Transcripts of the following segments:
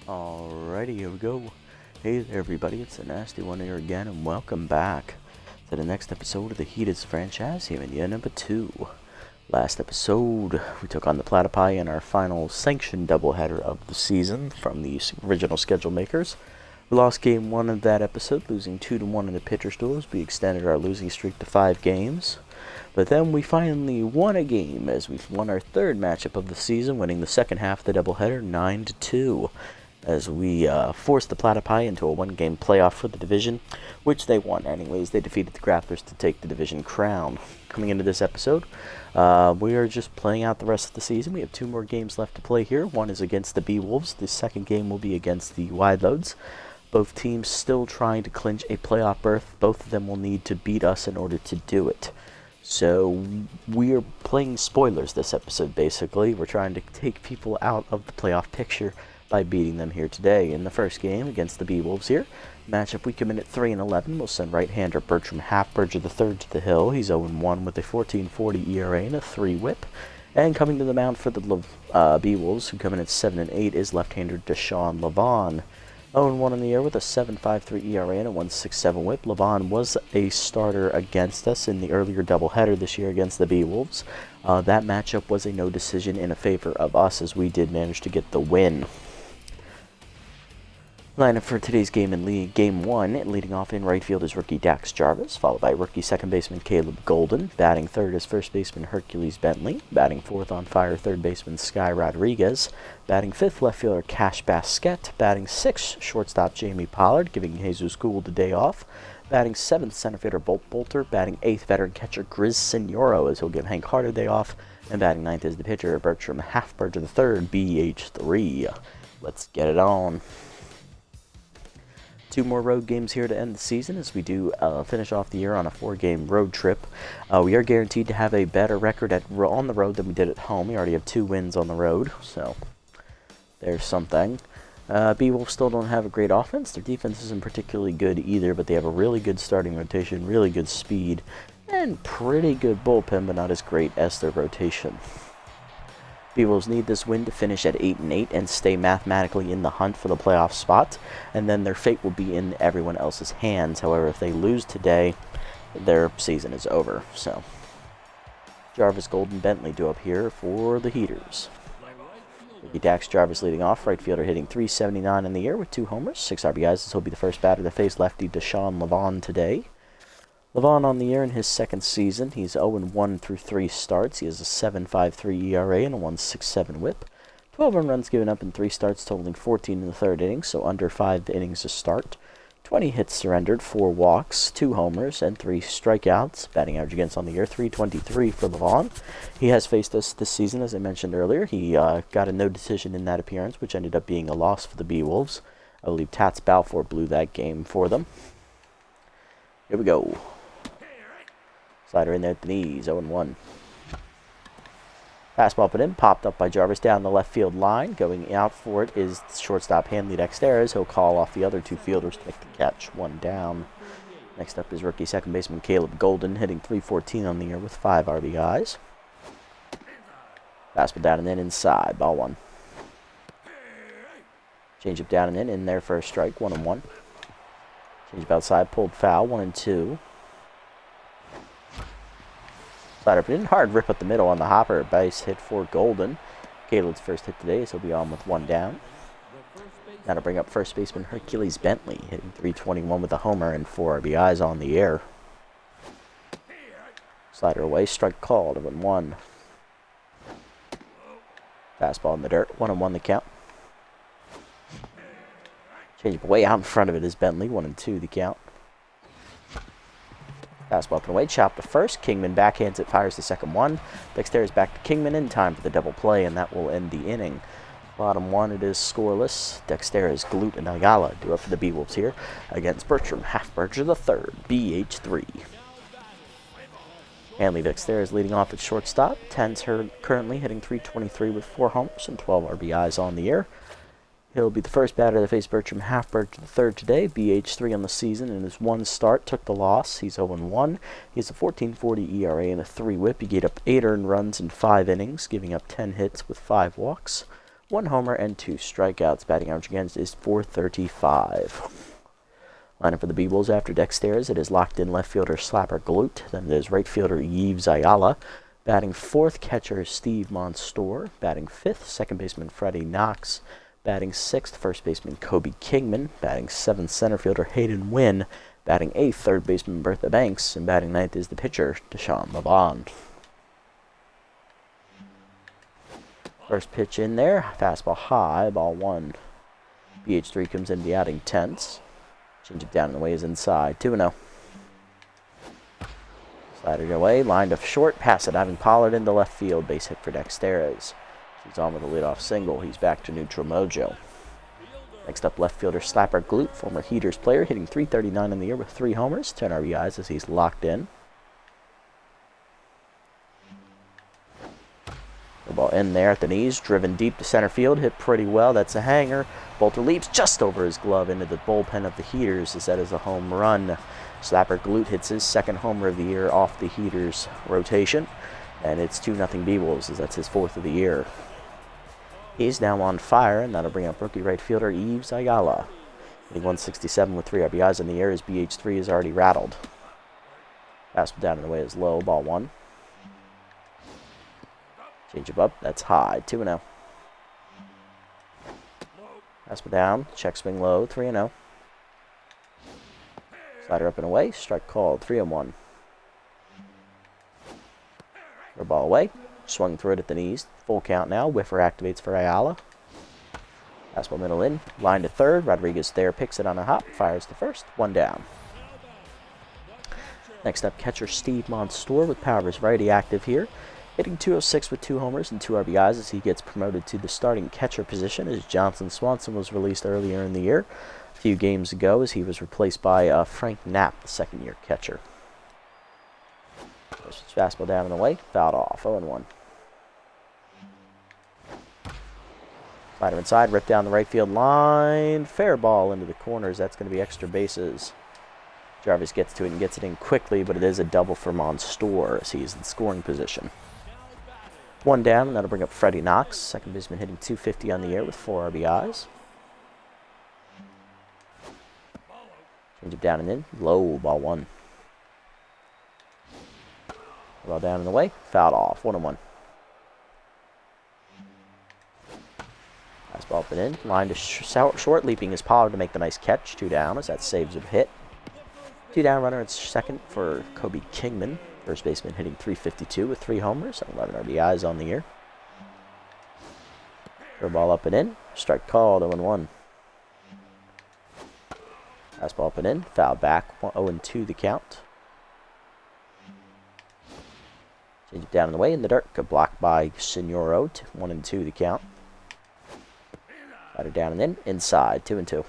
Alrighty, here we go. Hey there, everybody. It's the Nasty One here again, and welcome back to the next episode of the Heated franchise here in year number 2. Last episode, we took on the Platypi in our final sanctioned doubleheader of the season from the original schedule makers. We lost game 1 of that episode, losing 2-1 in the pitcher's duels. We extended our losing streak to 5 games. But then we finally won a game as we won our third matchup of the season, winning the second half of the doubleheader 9-2. As we forced the Platypi into a one-game playoff for the division, which they won anyways. They defeated the Grapplers to take the division crown. Coming into this episode, we are just playing out the rest of the season. We have 2 more games left to play here. One is against the Beewolves. The second game will be against the Wide Loads. Both teams still trying to clinch a playoff berth. Both of them will need to beat us in order to do it. So we're playing spoilers this episode, basically. We're trying to take people out of the playoff picture by beating them here today. In the first game against the Beewolves here, matchup we come in at 3-11. We'll send right-hander Bertram Halfberger III to the hill. He's 0-1 with a 14.40 ERA and a 3 whip. And coming to the mound for the Beewolves, who come in at 7-8, is left-hander Deshaun Levon. 0-1 in the year with a 7.53 ERA and a 1.67 whip. Levon was a starter against us in the earlier doubleheader this year against the Beewolves. That matchup was a no decision in favor of us, as we did manage to get the win. Lineup for today's game in Game 1, leading off in right field is rookie Dax Jarvis, followed by rookie second baseman Caleb Golden. Batting third is first baseman Hercules Bentley. Batting fourth on fire, third baseman Sky Rodriguez. Batting fifth, left fielder Cash Basquette. Batting sixth, shortstop Jamie Pollard, giving Jesus Gould the day off. Batting seventh, center fielder Bolt Bolter. Batting eighth, veteran catcher Grizz Senoro, as he'll give Hank Hart a day off. And batting ninth is the pitcher Bertram Halfberger III, BH3. Let's get it on. 2 more road games here to end the season as we do finish off the year on a 4-game road trip. We are guaranteed to have a better record on the road than we did at home. We already have 2 wins on the road, so there's something. Beewolves still don't have a great offense. Their defense isn't particularly good either, but they have a really good starting rotation, really good speed, and pretty good bullpen, but not as great as their rotation. Beewolves need this win to finish at 8-8 and stay mathematically in the hunt for the playoff spot, and then their fate will be in everyone else's hands. However, if they lose today, their season is over. So, Jarvis, Golden, Bentley do up here for the Heaters. Rookie Dax Jarvis leading off, right fielder hitting .379 in the year with 2 homers, 6 RBIs. This will be the first batter to face lefty Deshaun Levon today. Levon on the year in his second season. He's 0-1 through 3 starts. He has a 7.53 ERA and a 1.67 whip. 12 earned runs given up in 3 starts, totaling 14 in the third inning, so under 5 innings a start. 20 hits surrendered, 4 walks, 2 homers, and 3 strikeouts. Batting average against on the year, .323 for Levon. He has faced us this season, as I mentioned earlier. He got a no decision in that appearance, which ended up being a loss for the Beewolves. I believe Tats Balfour blew that game for them. Here we go. Slider in there at the knees, 0-1. Fastball put in, popped up by Jarvis down the left field line. Going out for it is shortstop Hanley Dexteres. He'll call off the other 2 fielders to make the catch, 1 down. Next up is rookie second baseman Caleb Golden, hitting .314 on the year with 5 RBIs. Fastball down and in inside, ball 1. Changeup down and in there for a strike, 1-1. Changeup outside, pulled foul, 1-2. Slider put in, hard rip up the middle on the hopper. Base hit for Golden. Caleb's first hit today, so he'll be on with 1 down. Now to bring up first baseman Hercules Bentley, hitting .321 with a homer and 4 RBIs on the air. Slider away, strike called, 1-1. Fastball in the dirt, 1-1 the count. Changeup way out in front of it is Bentley, 1-2 the count. Fastball up and away, chopped to first. Kingman backhands it, fires the second one. Dexteres back to Kingman in time for the double play, and that will end the inning. Bottom 1, it is scoreless. Dexteres, Glute, and Ayala do up for the Beewolves here against Bertram Halfberger III, BH3. Hanley Dexteres leading off at shortstop. Ten's currently hitting .323 with 4 homers and 12 RBIs on the year. He'll be the first batter to face Bertram Halfberger III today. BH3 on the season in his 1 start, took the loss. He's 0-1. He has a 14.40 ERA and a 3 whip. He gave up 8 earned runs in 5 innings, giving up 10 hits with 5 walks. 1 homer and 2 strikeouts. Batting average against is .435. Lineup for the B-Wolves after Dexter's. It is locked in left fielder Slapper Glute. Then it is right fielder Yves Ayala. Batting 4th, catcher Steve Monstour. Batting 5th, second baseman Freddie Knox. Batting 6th, first baseman Kobe Kingman. Batting 7th, center fielder Hayden Wynn. Batting 8th, third baseman Bertha Banks. And batting 9th is the pitcher, Deshaun LeBond. First pitch in there, fastball high, ball 1. BH3 comes in the outing 10ths. Change it down and the way is inside, 2-0. Slider away, lined up short, pass it, having Pollard into left field, base hit for Dexterez. He's on with a leadoff single, he's back to neutral mojo. Next up, left fielder Slapper Glute, former Heaters player, hitting .339 in the year with 3 homers, 10 RBIs as he's locked in. The ball in there at the knees, driven deep to center field, hit pretty well. That's a hanger. Bolter leaps just over his glove into the bullpen of the Heaters as that is a home run. Slapper Glute hits his 2nd homer of the year off the Heaters rotation, and it's 2-0 B-Wolves as that's his 4th of the year. He's now on fire, and that'll bring up rookie right fielder Yves Ayala. Hitting .167 with 3 RBIs in the air. His BH3 is already rattled. Fastball down and away is low, ball 1. Change him up, that's high, 2-0. Fastball down, check swing low, 3-0. Slider up and away, strike called, 3-1. For ball away, swung through it at the knees, full count now, whiffer activates for Ayala. Fastball middle in, line to third, Rodriguez there, picks it on a hop, fires to first, 1 down. Next up, catcher Steve Monstour with power versus variety active here. Hitting .206 with 2 homers and 2 RBIs as he gets promoted to the starting catcher position as Johnson Swanson was released earlier in the year, a few games ago, as he was replaced by Frank Knapp, the second-year catcher. Fastball down and away, fouled off, 0-1. Slider inside, ripped down the right field line, fair ball into the corners. That's going to be extra bases. Jarvis gets to it and gets it in quickly, but it is a double for Monstour as he's in scoring position. 1 down, and that'll bring up Freddie Knox, second baseman hitting .250 on the year with 4 RBIs. Change it down and in, low, ball 1. Ball down and away, fouled off, 1-1. Fastball up and in, line to short, leaping his Pollard to make the nice catch, 2 down as that saves a hit. 2 down, runner at second for Kobe Kingman. First baseman hitting .352 with 3 homers and 11 RBIs on the year. Throw ball up and in. Strike called, 0-1. Fastball up and in. Foul back, 0-2 the count. Change it down in the way in the dirt. Good block by Signoro, 1-2 the count. Slider down and in. Inside, 2-2.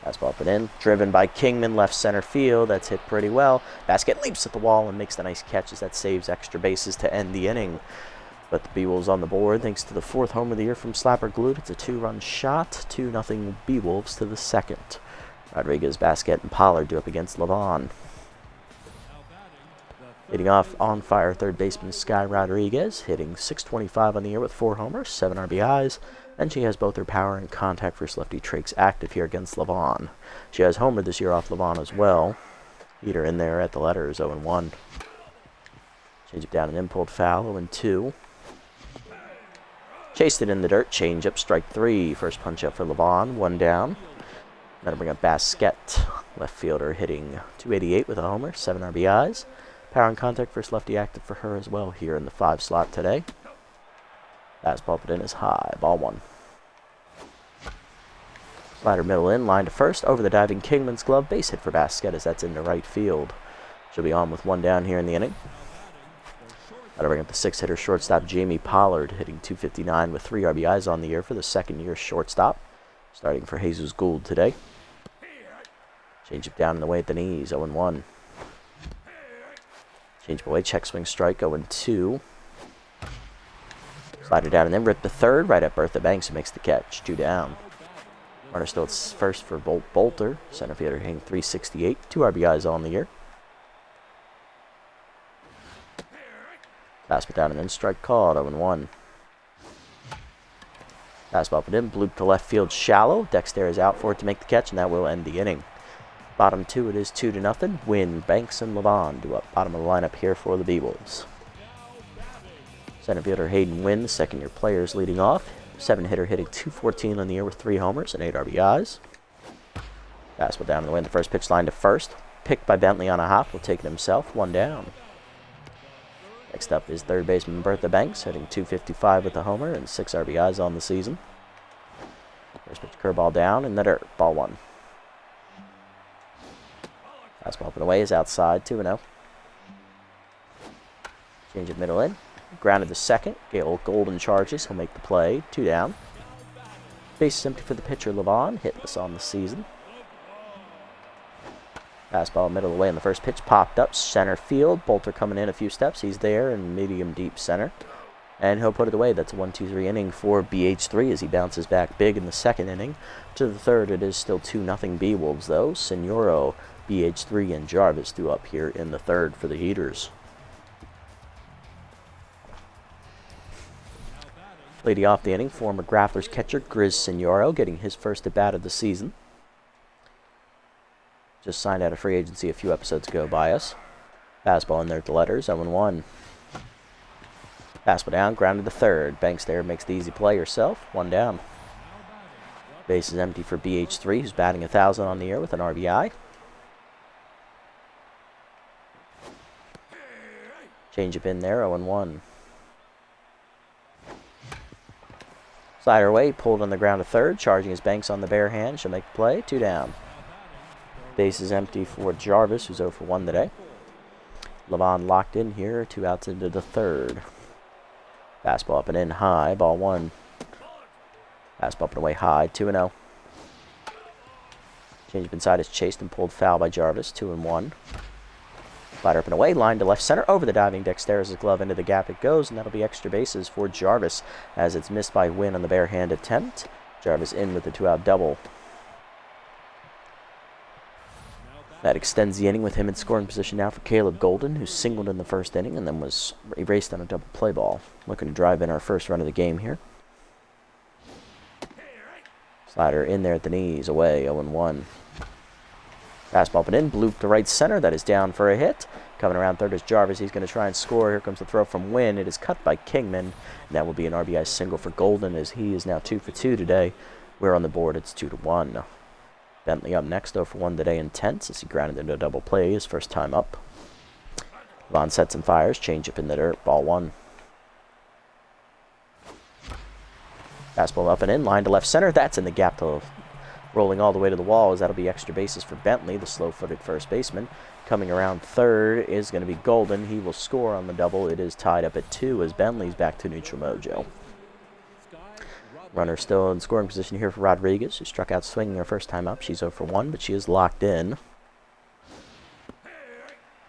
Fastball up and in, driven by Kingman, left center field. That's hit pretty well. Basket leaps at the wall and makes the nice catches. That saves extra bases to end the inning. But the B-Wolves on the board thanks to the 4th home of the year from Slapper Glute. It's a 2-run shot, 2-0 B-Wolves to the 2nd. Rodriguez, Basket, and Pollard do up against Levon. Hitting off on fire, third baseman Sky Rodriguez, hitting .625 on the year with 4 homers, 7 RBIs. And she has both her power and contact versus lefty traits active here against Levon. She has homered this year off Levon as well. Heater in there at the letters, 0-1. Change it down and in, pulled foul, 0-2. Chased it in the dirt, change up, strike 3. First punch up for Levon, 1 down. That'll bring up Basket, left fielder, hitting .288 with a homer, 7 RBIs. Power and contact versus lefty active for her as well here in the 5 slot today. Fastball put in is high, ball 1. Slider middle in, line to first, over the diving Kingman's glove, base hit for Basket as that's into right field. She'll be on with 1 down here in the inning. That'll bring up the 6-hitter shortstop Jamie Pollard, hitting .259 with 3 RBIs on the year for the 2nd-year shortstop. Starting for Jesus Gould today. Change it down and away at the knees, 0-1. Change away, check swing strike, 0-2. Slider down and then rip the third, right at Bertha Banks, who makes the catch, 2 down. Runner still at first for Bolter, center fielder hitting .368, 2 RBIs on the year. Fastball down and then strike called, 0-1. Fastball put in, bloop to left field shallow. Dexter is out for it to make the catch, and that will end the inning. Bottom two, it is 2-0. Wynn, Banks, and Levon do up bottom of the lineup here for the B-Wolves. Center fielder Hayden Wynn, the second-year players leading off. 7-hitter hitting .214 on the year with 3 homers and 8 RBIs. Fastball down in the wind. The first pitch line to first. Picked by Bentley on a hop. Will take it himself. 1 down. Next up is third baseman Bertha Banks, hitting .255 with a homer and 6 RBIs on the season. First pitch curveball down in the dirt. Ball 1. Fastball up and away is outside. 2-0. Change of middle in. Grounded to second. Gale Golden charges. He'll make the play. 2 down. Base is empty for the pitcher Levon. Hitless on the season. Fastball middle of the way on the first pitch. Popped up. Center field. Bolter coming in a few steps. He's there in medium deep center. And he'll put it away. That's a 1-2-3 inning for BH3 as he bounces back big in the second inning. To the third, it is still 2-0 B-Wolves though. Senoro, BH3, and Jarvis do up here in the third for the Heaters. Leading off the inning, former Grapplers catcher Grizz Senoro getting his first at-bat of the season. Just signed out of free agency a few episodes ago by us. Fastball in there at the letters, 0-1. Fastball down, grounded to third. Banks there makes the easy play herself, 1 down. Base is empty for BH3, who's batting 1,000 on the year with an RBI. Change up in there, 0-1. Slider away, pulled on the ground to third, charging his Banks on the bare hand. She'll make the play, 2 down. Base is empty for Jarvis, who's 0 for 1 today. Levon locked in here, 2 outs into the third. Fastball up and in high, ball 1. Fastball up and away high, 2-0. Change up inside is chased and pulled foul by Jarvis, 2-1. Slider up and away, line to left center, over the diving Dexter's glove into the gap it goes, and that'll be extra bases for Jarvis as it's missed by Wynn on the bare hand attempt. Jarvis in with the 2-out double. That extends the inning with him in scoring position now for Caleb Golden, who singled in the first inning and then was erased on a double play ball. Looking to drive in our first run of the game here. Slider in there at the knees, away, 0-1. Fastball up and in, bloop to right center. That is down for a hit. Coming around third is Jarvis. He's going to try and score. Here comes the throw from Wynn. It is cut by Kingman. And that will be an RBI single for Golden as he is now 2 for 2 today. We're on the board. It's 2-1. Bentley up next, 0 for 1 today in tenths as he grounded into a double play his first time up. Vaughn sets and fires. Change up in the dirt. Ball 1. Fastball up and in. Line to left center. That's in the gap to rolling all the way to the wall as that'll be extra bases for Bentley, the slow-footed first baseman. Coming around third is going to be Golden. He will score on the double. It is tied up at 2 as Bentley's back to neutral mojo. Runner still in scoring position here for Rodriguez, who struck out swinging her first time up. She's 0 for 1, but she is locked in.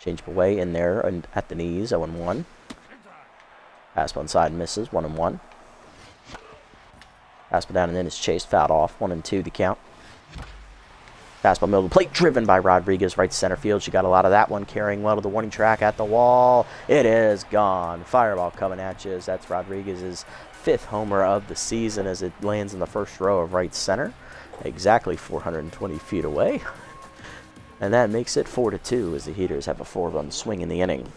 Change up away in there and at the knees, 0-1. Fastball inside misses, 1-1. Fastball down and in is chased, fouled off, 1-2 the count. Fastball middle of the plate, driven by Rodriguez, right center field. She got a lot of that one, carrying well to the warning track at the wall. It is gone. Fireball coming at you as that's Rodriguez's 5th homer of the season as it lands in the first row of right center, exactly 420 feet away. And that makes it 4-2 as the Heaters have a 4-run swing in the inning.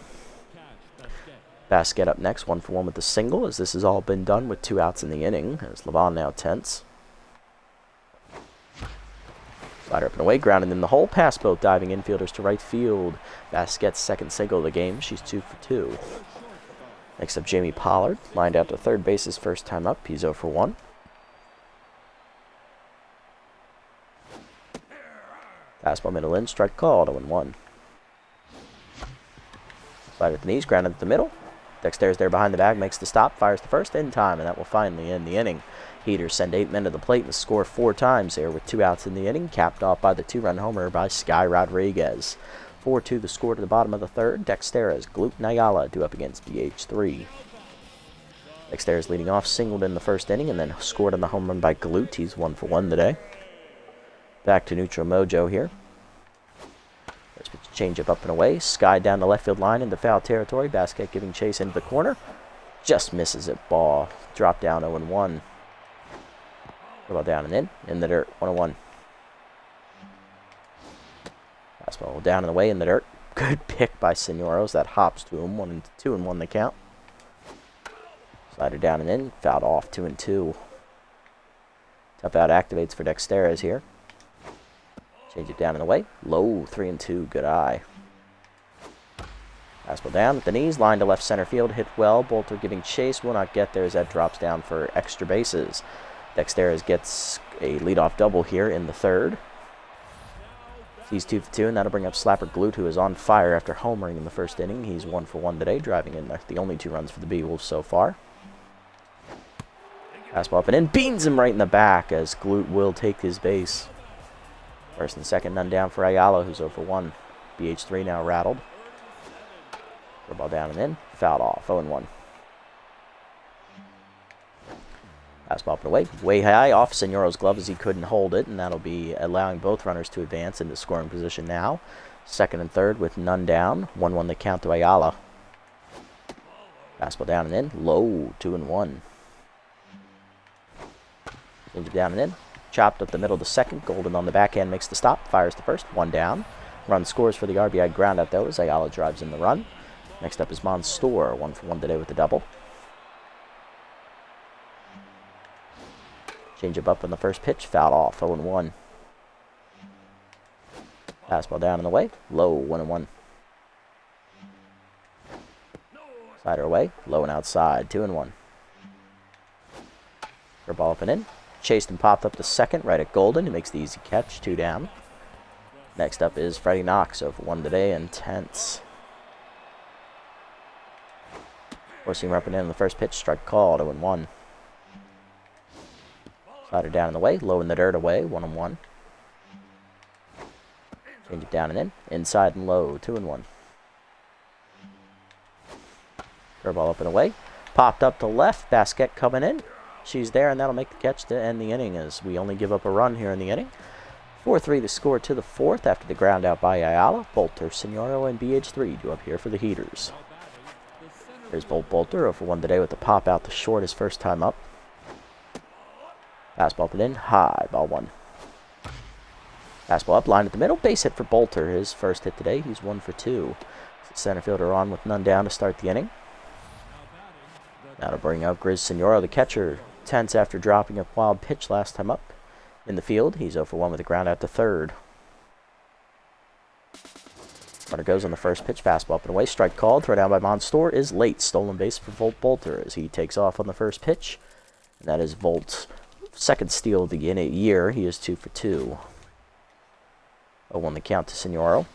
Basket up next, 1 for 1 with the single as this has all been done with 2 outs in the inning as Levon now tense. Slider up and away, grounded in the hole, past both diving infielders to right field. Basquet's second single of the game. She's 2 for 2. Next up, Jamie Pollard, lined out to third base his first time up. He's 0 for 1. Fastball middle in, strike called, 0-1. Slider at the knees, grounded at the middle. Dexter's there behind the bag, makes the stop, fires the first in time, and that will finally end the inning. Heaters send 8 men to the plate and score 4 times there with 2 outs in the inning, capped off by the 2-run homer by Sky Rodriguez. 4-2 the score to the bottom of the third. Dexter's Glute Nayala due up against BH3. Dexter's leading off, singled in the first inning, and then scored on the home run by Glute. He's 1 for 1 today. Back to neutral mojo here. First pitch change up and away. Sky down the left field line into foul territory. Basket giving chase into the corner. Just misses it. Ball. Drop down 0-1. Curveball down and in the dirt, 1-1. Fastball down and away in the dirt. Good pick by Senoros. That hops to him. 2-1 the count. Slider down and in. Fouled off. 2-2. Tough out activates for Dexteras here. Change it down and away. Low. 3-2. Good eye. Fastball down at the knees. Line to left center field. Hit well. Bolter giving chase. Will not get there as that drops down for extra bases. Dexteras gets a leadoff double here in the third. He's 2 for 2, and that'll bring up Slapper Glute, who is on fire after homering in the first inning. He's 1 for 1 today, driving in the only 2 runs for the B-Wolves so far. Fastball up and in, beans him right in the back as Glute will take his base. First and second, none down for Ayala, who's 0 for 1. BH3 now rattled. Ball down and in, fouled off, 0-1. Fastball up and away, way high off Senoro's glove as he couldn't hold it, and that'll be allowing both runners to advance into scoring position now. Second and third with none down, 1-1 the count to Ayala. Fastball down and in, low, 2-1. Change it down and in, chopped up the middle to second. Golden on the backhand makes the stop, fires to first, 1 down. Run scores for the RBI groundout though as Ayala drives in the run. Next up is Monstour, 1 for 1 today with the double. Change up on the first pitch, fouled off, 0-1. Fastball down and away, low, 1-1. Slider away, low and outside, 2-1. Ball up and in, chased and popped up to second, right at Golden, who makes the easy catch, 2 down. Next up is Freddie Knox, 0 for 1 today, intense. Forcing him up and in on the first pitch, strike called, 0-1. Slider down in the way, low in the dirt away, 1-1. Change it down and in, inside and low, 2-1. Curveball up and away, popped up to left, Basquette coming in. She's there, and that'll make the catch to end the inning as we only give up a run here in the inning. 4-3 the score to the fourth after the ground out by Ayala. Bolter, Senoro, and BH3 due up here for the Heaters. Here's Volt Bolter, 0 for 1 today with the pop out to short his first time up. Fastball up and in, high, ball 1. Fastball up, line at the middle, base hit for Bolter, his first hit today. He's 1 for 2. Center fielder on with none down to start the inning. That'll bring out Grizz Senoro, the catcher, tense after dropping a wild pitch last time up. In the field, he's 0 for 1 with a ground out to third. Runner goes on the first pitch, fastball up and away, strike called, throw down by Monstour is late. Stolen base for Volt Bolter as he takes off on the first pitch. And that is Volt's second steal of the year. He is 2 for 2. 0-1 the count to Senoro.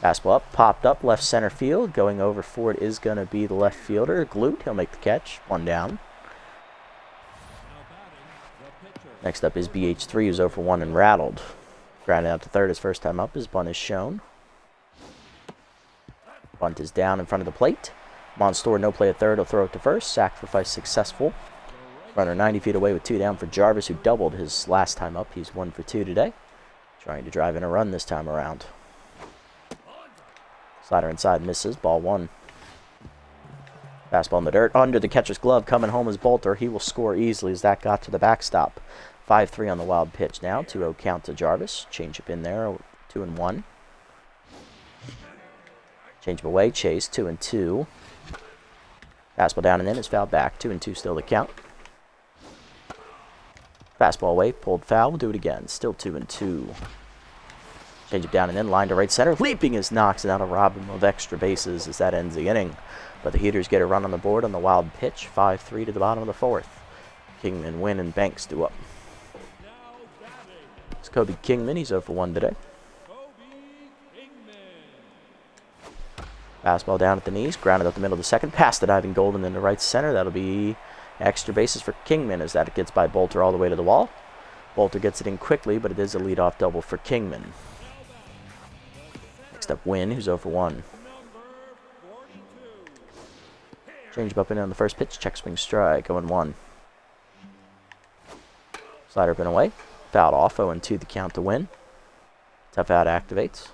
Fastball up, popped up, left center field. Going over for it is going to be the left fielder, Glute. He'll make the catch, 1 down. Next up is BH3, who's 0 for 1 and rattled. Grounded out to third his first time up. His bunt is shown. Bunt is down in front of the plate. Monstour, no play at third. He'll throw it to first. Sacrifice successful. Runner 90 feet away with 2 down for Jarvis, who doubled his last time up. He's 1 for 2 today. Trying to drive in a run this time around. Slider inside misses. Ball 1. Fastball in the dirt. Under the catcher's glove. Coming home is Bolter. He will score easily as that got to the backstop. 5-3 on the wild pitch now. 2-0 count to Jarvis. Change up in there. 2-1. Change up away. Chase. 2-2. Fastball down and in is fouled back. 2-2 still the count. Fastball away. Pulled foul. We'll do it again. Still 2-2. Change it down and in. Line to right center. Leaping is Knox, and that'll rob him of extra bases as that ends the inning. But the Heaters get a run on the board on the wild pitch. 5-3 to the bottom of the fourth. Kingman, Wynn, and Banks do up. It's Kobe Kingman. He's 0 for 1 today. Fastball down at the knees. Grounded up the middle of the second. Past the diving Golden into right center. That'll be extra bases for Kingman as that gets by Bolter all the way to the wall. Bolter gets it in quickly, but it is a leadoff double for Kingman. Next up, Wynn, who's 0 for 1. Change up and in on the first pitch. Check swing strike. 0-1. Slider up and away. Fouled off. 0-2 the count to Wynn. Tough out activates.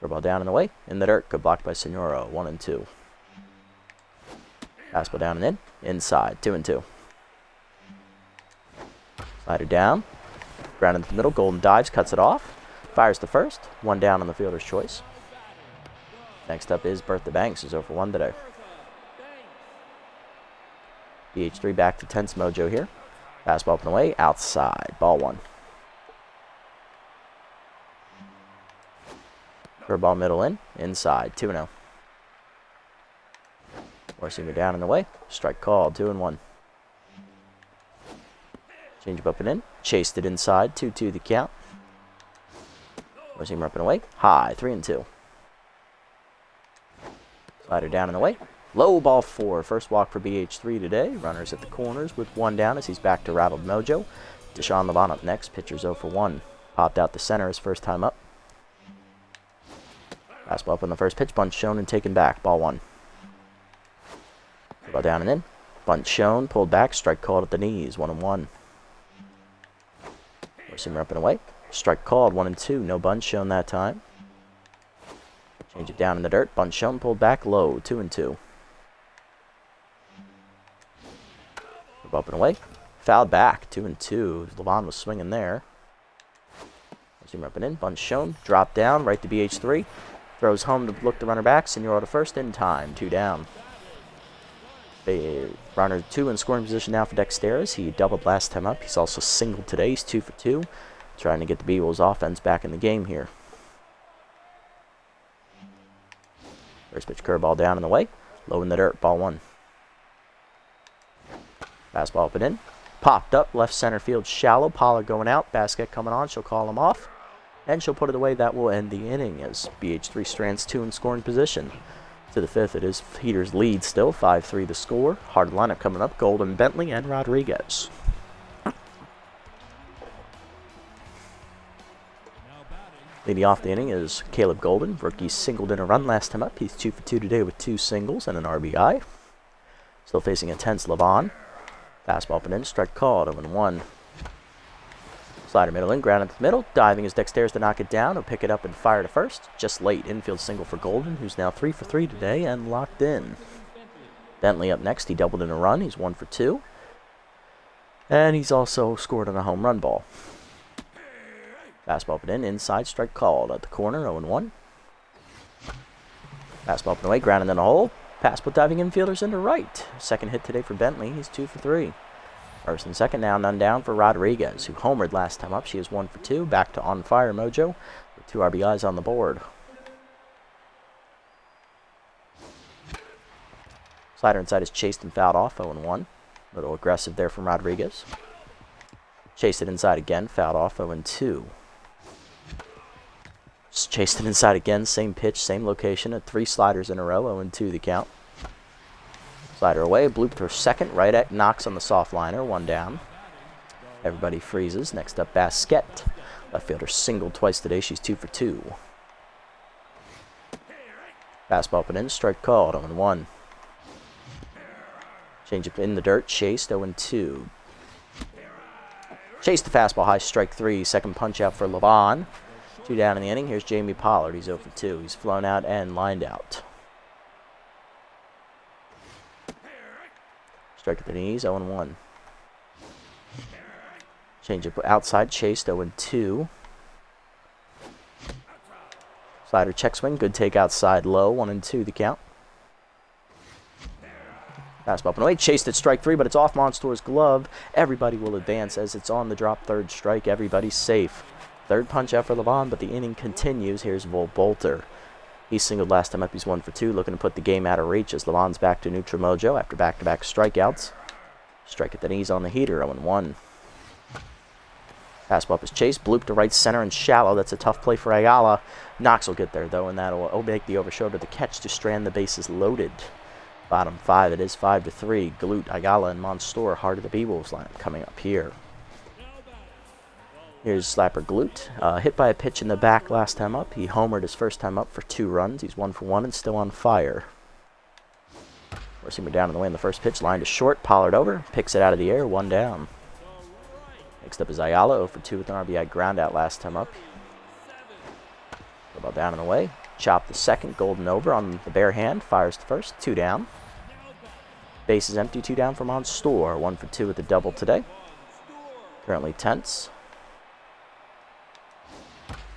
Curveball down and away. In the dirt. Good blocked by Senoro. 1-2. Fastball down and in. Inside. 2-2. Slider down. Ground into the middle. Golden dives, cuts it off. Fires the first. 1 down on the fielder's choice. Next up is Bertha Banks, who's 0 for 1 today. BH3 back to tense mojo here. Fastball up and away. Outside. Ball 1. Curveball middle in. Inside. 2-0. Four-seamer down and away. Strike called. 2-1. Change up and in. Chased it inside. 2-2 the count. Four-seamer up and away. High. 3-2. Slider down and away. Low ball 4. First walk for BH3 today. Runners at the corners with 1 down as he's back to rattled mojo. Deshaun Levant up next. Pitcher's 0 for 1. Popped out the center his first time up. Fastball up on the first pitch. Bunt shown and taken back. Ball 1. Ball down and in. Bunt shown. Pulled back. Strike called at the knees. 1-1. Four-seamer up and away. Strike called. 1-2. No bunt shown that time. Change it down in the dirt. Bunt shown. Pulled back low. 2-2. Up and away. Fouled back. 2-2. Levant was swinging there. Four-seamer up and in. Bunt shown. Drop down. Right to BH3. Throws home to look the runner back. Senora to first in time. 2 down. Runner 2 in scoring position now for Dexteris. He doubled last time up. He's also singled today. He's 2 for 2. Trying to get the B-Wolves offense back in the game here. First pitch curveball down in the way. Low in the dirt. Ball 1. Fastball up and in. Popped up. Left center field shallow. Pollard going out. Basket coming on. She'll call him off. And she'll put it away. That will end the inning as BH3 strands 2 in scoring position. To the 5th, it is Heaters lead still. 5-3 the score. Hard lineup coming up. Golden, Bentley, and Rodriguez. Leading off the inning is Caleb Golden. Rookie singled in a run last time up. He's 2 for 2 today with 2 singles and an RBI. Still facing a tense Levant. Fastball up and in. Strike called. 0-1. Slider middle in. Ground into the middle. Diving is Dexteris to knock it down. He'll pick it up and fire to first. Just late. Infield single for Golden, who's now 3 for 3 today and locked in. Bentley up next. He doubled in a run. He's 1 for 2. And he's also scored on a home run ball. Fastball up and in. Inside. Strike called. At the corner. 0-1. Fastball up and away. Grounded in the hole. Pass put diving infielders into right. Second hit today for Bentley. He's 2 for 3. First and second now, none down for Rodriguez, who homered last time up. She is 1 for 2. Back to on fire mojo with 2 RBIs on the board. Slider inside is chased and fouled off. 0-1. A little aggressive there from Rodriguez. Chased it inside again. Fouled off. 0-2. Chased it inside again. Same pitch, same location. At 3 sliders in a row. 0-2 the count. Slider away, bloop for second, right at knocks on the soft liner, 1 down. Everybody freezes. Next up, Basket. Left fielder singled twice today. She's 2 for 2. Fastball up and in, strike called, 0-1. Change up in the dirt, chased, 0-2. Chased the fastball high, strike 3. Second punch out for Levant. 2 down in the inning. Here's Jamie Pollard. He's 0 for 2. He's flown out and lined out. Strike at the knees, 0-1. Change up outside, chased, 0-2. Slider check swing, good take outside low, 1-2 the count. Fastball up and away, chased at strike 3, but it's off Monstour's glove. Everybody will advance as it's on the drop, 3rd strike. Everybody's safe. 3rd punch out for Levant, but the inning continues. Here's Volt Bolter. He singled last time up. He's 1 for 2, looking to put the game out of reach as Levant's back to neutral mojo after back-to-back strikeouts. Strike at the knees on the heater, 0-1. Fastball up is chased, bloop to right center and shallow. That's a tough play for Ayala. Knox will get there, though, and that'll make the overshoulder the catch to strand the bases loaded. Bottom 5, it is 5-3. Glut, Ayala, and Monstour, heart of the B-Wolves lineup coming up here. Here's Slapper Glut. Hit by a pitch in the back last time up. He homered his first time up for 2 runs. He's 1 for 1 and still on fire. Forcing down in the way in the first pitch. Line to short. Pollard over. Picks it out of the air. 1 down. Next up is Ayala. 0 for 2 with an RBI ground out last time up. Ball down and away. Chop the second. Golden over on the bare hand. Fires the first. 2 down. Base is empty. 2 down for Monstour. 1 for 2 with the double today. currently tense.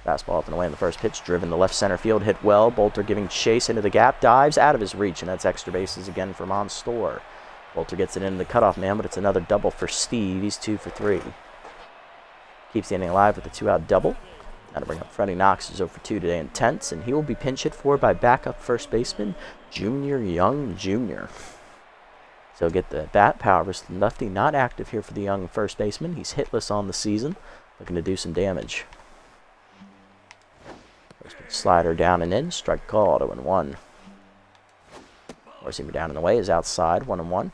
Fastball up and away in the first pitch, driven to left center field, hit well. Bolter giving chase into the gap, dives out of his reach, and that's extra bases again for Monstour. Bolter gets it into the cutoff man, but it's another double for Steve. He's 2 for 3. Keeps the inning alive with a 2-out double. Now to bring up Freddie Knox, who's 0 for 2 today in tense, and he will be pinch hit for by backup first baseman Junior Young Jr. So get the bat power versus lefty, not active here for the young first baseman. He's hitless on the season, looking to do some damage. Slider down and in, strike called, 0-1. Four-seamer down and away is outside, 1-1.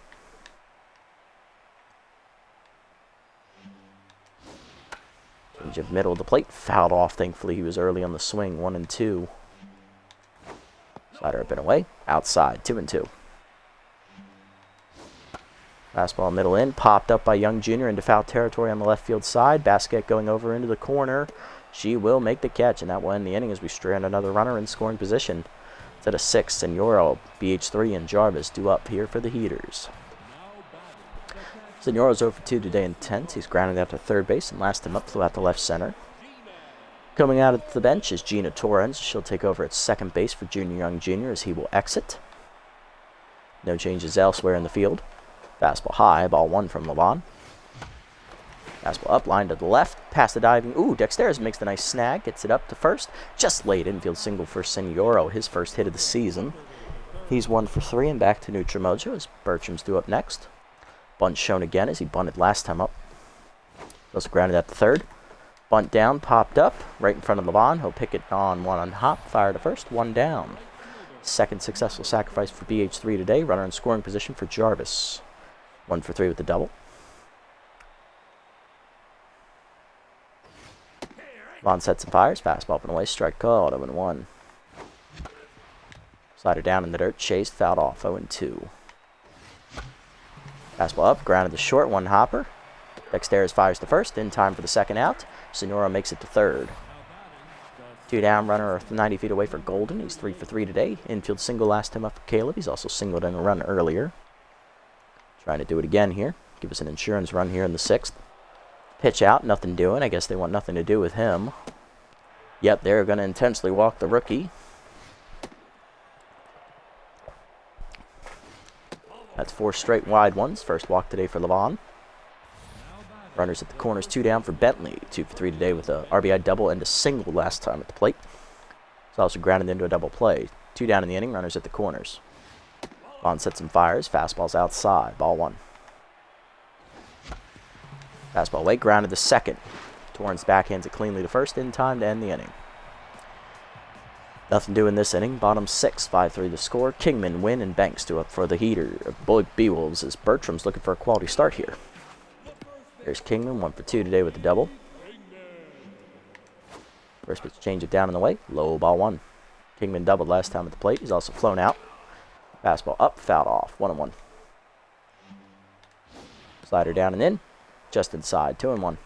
Change of middle of the plate, fouled off. Thankfully, he was early on the swing, 1-2. Slider up and away, outside, 2-2. Fastball middle in, popped up by Young Jr. into foul territory on the left field side. Basket going over into the corner. She will make the catch, and that will end the inning as we strand another runner in scoring position. It's at a 6, Senoro, BH3, and Jarvis due up here for the Heaters. Senoro's 0 for 2 today in tenth. He's grounded out to third base and last him up flew out to left center. Coming out of the bench is Gina Torrens. She'll take over at second base for Junior Young Jr. as he will exit. No changes elsewhere in the field. Fastball high, ball 1 from Levon. Fastball up, line to the left, past the diving. Ooh, Dexteris makes the nice snag, gets it up to first. Just late infield single for Senoro, his first hit of the season. He's 1 for 3 and back to Nutrimojo as Bertram's due up next. Bunt shown again as he bunted last time up. Also grounded at the third. Bunt down, popped up, right in front of Levon. He'll pick it on hop, fire to first, 1 down. Second successful sacrifice for BH3 today. Runner in scoring position for Jarvis. 1 for 3 with the double. Vaughn sets and fires. Fastball up and away. Strike called. 0-1. Slider down in the dirt. Chased. Fouled off. 0-2. Fastball up. Grounded to short. 1 hopper. Dexteris fires to first. In time for the second out. Senora makes it to third. 2 down. Runner 90 feet away for Golden. He's 3 for 3 today. Infield single last time up for Caleb. He's also singled in a run earlier. Trying to do it again here. Give us an insurance run here in the 6th. Pitch out, nothing doing. I guess they want nothing to do with him. Yep, they're going to intensely walk the rookie. That's 4 straight wide ones. First walk today for Levon. Runners at the corners, 2 down for Bentley. 2 for 3 today with a RBI double and a single last time at the plate. It's also grounded into a double play. 2 down in the inning, runners at the corners. Levon sets some fires. Fastball's outside. Ball 1. Fastball away, grounded to second. Torrens backhands it cleanly to first in time to end the inning. Nothing doing this inning. Bottom 6, 5-3 the score. Kingman, Wynn, and Banks due up for the B-Wolves as Bertram's looking for a quality start here. There's Kingman, 1 for 2 today with the double. First pitch change it down in the way. Low, ball 1. Kingman doubled last time at the plate. He's also flown out. Fastball up, fouled off. 1-1. Slider down and in. Just inside, 2-1.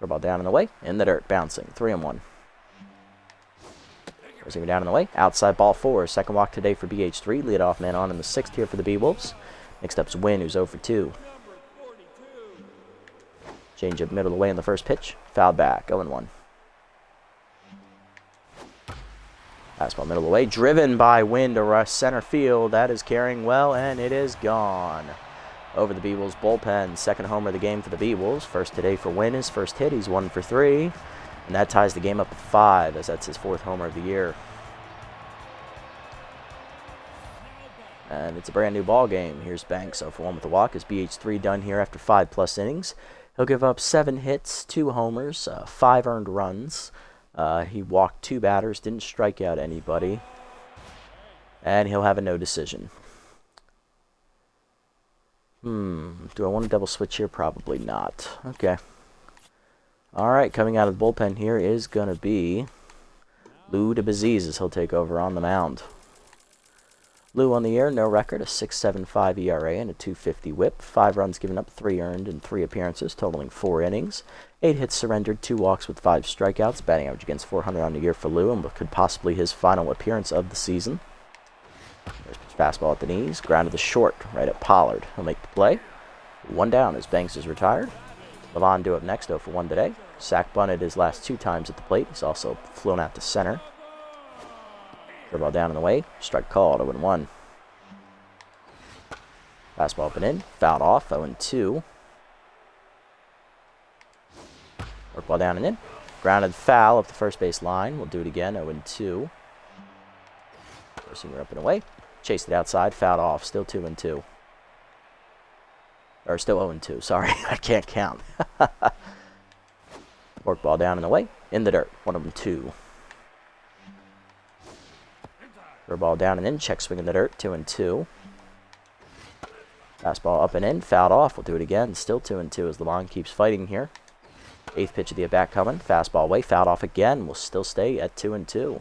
Curveball down in the way, in the dirt, bouncing, 3-1. Receiver down in the way, outside ball 4. Second walk today for BH3. Leadoff man on in the 6th here for the B-Wolves. Next up's Wynn, who's 0 for 2. Change up middle of the way in the first pitch. Fouled back, 0-1. Fastball middle of the way, driven by Wynn to center field. That is carrying well, and it is gone. Over the B-Wolves bullpen. Second homer of the game for the B-Wolves. First today for Wynn. His first hit. He's 1 for 3. And that ties the game up at 5 as that's his 4th homer of the year. And it's a brand new ball game. Here's Banks 0 for 1 with the walk. Is BH3 done here after 5+ innings. He'll give up 7 hits, 2 homers, 5 earned runs. He walked 2 batters, didn't strike out anybody. And he'll have a no decision. Do I want to double switch here? Probably not. Okay. Alright, coming out of the bullpen here is going to be Lou DeBaziz as he'll take over on the mound. Lou on the year, no record, a 6.75 ERA and a 2.50 whip. 5 runs given up, 3 earned in 3 appearances, totaling 4 innings. 8 hits surrendered, 2 walks with 5 strikeouts. Batting average against .400 on the year for Lou, and what could possibly his final appearance of the season. There's fastball at the knees, ground to the short, right at Pollard. He'll make the play. One down as Banks is retired. Levon due up next, 0 for 1 today. Sack bunted his last 2 times at the plate. He's also flown out to center. Curveball down and away. Strike called, 0-1. Fastball up and in. Fouled off, 0-2. Workball down and in. Grounded foul up the first base line. We'll do it again, 0-2. First seamer up and away. Chased it outside, fouled off. Still 2-2. Or still 0-2, sorry. I can't count. Workball down and away. In the dirt, 1-2. Curveball down and in. Check swing in the dirt, 2-2. Fastball up and in. Fouled off. We'll do it again. Still 2-2 as Levon keeps fighting here. 8th pitch of the at-bat coming. Fastball away. Fouled off again. We'll still stay at 2-2.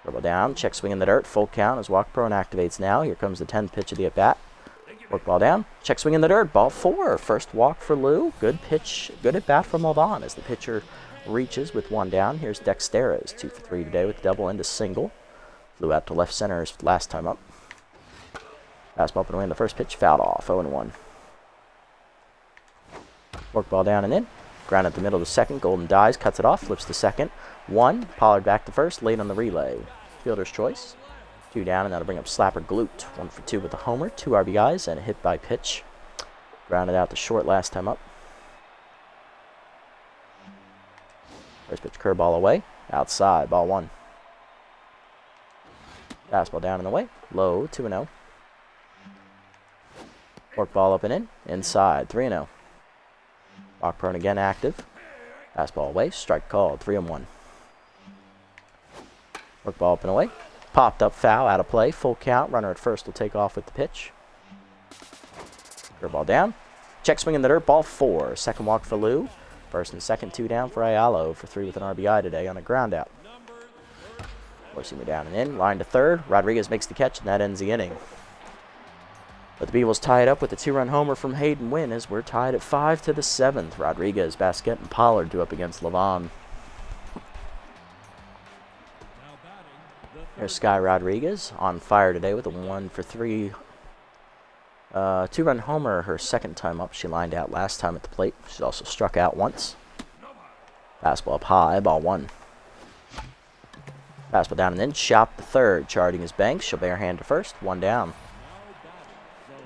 Curveball down. Check swing in the dirt. Full count as walk prone activates now. Here comes the 10th pitch of the at-bat. Workball down. Check swing in the dirt. Ball 4. First walk for Lou. Good pitch. Good at bat from Levon as the pitcher reaches with 1 down. Here's Dexteras. 2 for 3 today with double and a single. Flew out to left center his last time up. Fastball up and away in the first pitch. Fouled off. 0-1. Workball down and in. Ground at the middle of the second. Golden dies. Cuts it off. Flips to second. 1. Pollard back to first. Late on the relay. Fielder's choice. 2 down, and that'll bring up Slapper Glute. 1 for 2 with a homer, 2 RBIs, and a hit by pitch. Grounded out to short last time up. First pitch curveball away. Outside, ball 1. Fastball down and away. Low, 2-0. Forkball up and in. Inside, 3-0. Walk prone again active. Fastball away. Strike called, 3-1. Forkball up and away. Popped up foul, out of play, full count. Runner at first will take off with the pitch. Curveball down. Check swing in the dirt, ball 4. Second walk for Lou. First and second, 2 down for Ayala for 3 with an RBI today on a ground out. Four-seamer down and in, line to third. Rodriguez makes the catch, and that ends the inning. But the Beavles tie it up with a 2-run homer from Hayden Wynn as we're tied at 5 to the 7th. Rodriguez, Basquet, and Pollard due up against Levon. There's Sky Rodriguez on fire today with a 1 for 3 2-run homer. Her second time up. She lined out last time at the plate. She's also struck out once. Fastball up high, ball 1. Fastball down and in. Chop the third. Charging his Banks. She'll bare hand to first. 1 down.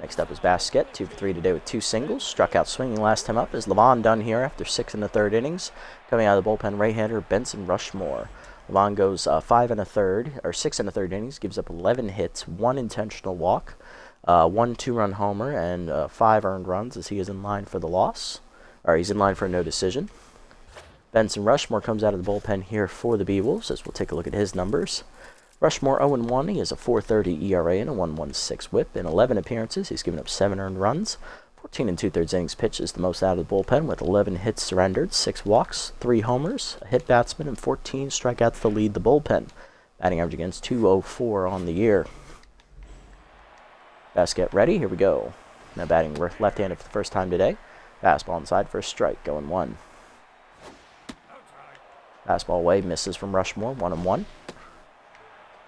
Next up is Basquet. 2 for 3 today with 2 singles. Struck out swinging last time up. Is Levon done here after 6 in the third innings? Coming out of the bullpen, right-hander Benson Rushmore. Levon goes 5 and a third, or 6 and a third innings, gives up 11 hits, 1 intentional walk, 1 2-run homer, and 5 earned runs as he is in line for the loss. Or he's in line for a no decision. Benson Rushmore comes out of the bullpen here for the Beavles, as we'll take a look at his numbers. Rushmore 0-1, he has a 4.30 ERA and a 1.16 whip. In 11 appearances, he's given up 7 earned runs. 14 2/3 innings pitched is the most out of the bullpen with 11 hits surrendered, 6 walks, 3 homers, a hit batsman, and 14 strikeouts to lead the bullpen. Batting average against .204 on the year. Basquet ready, here we go. Now batting left-handed for the first time today. Fastball inside for a strike, going 1. Fastball away, misses from Rushmore, 1-1.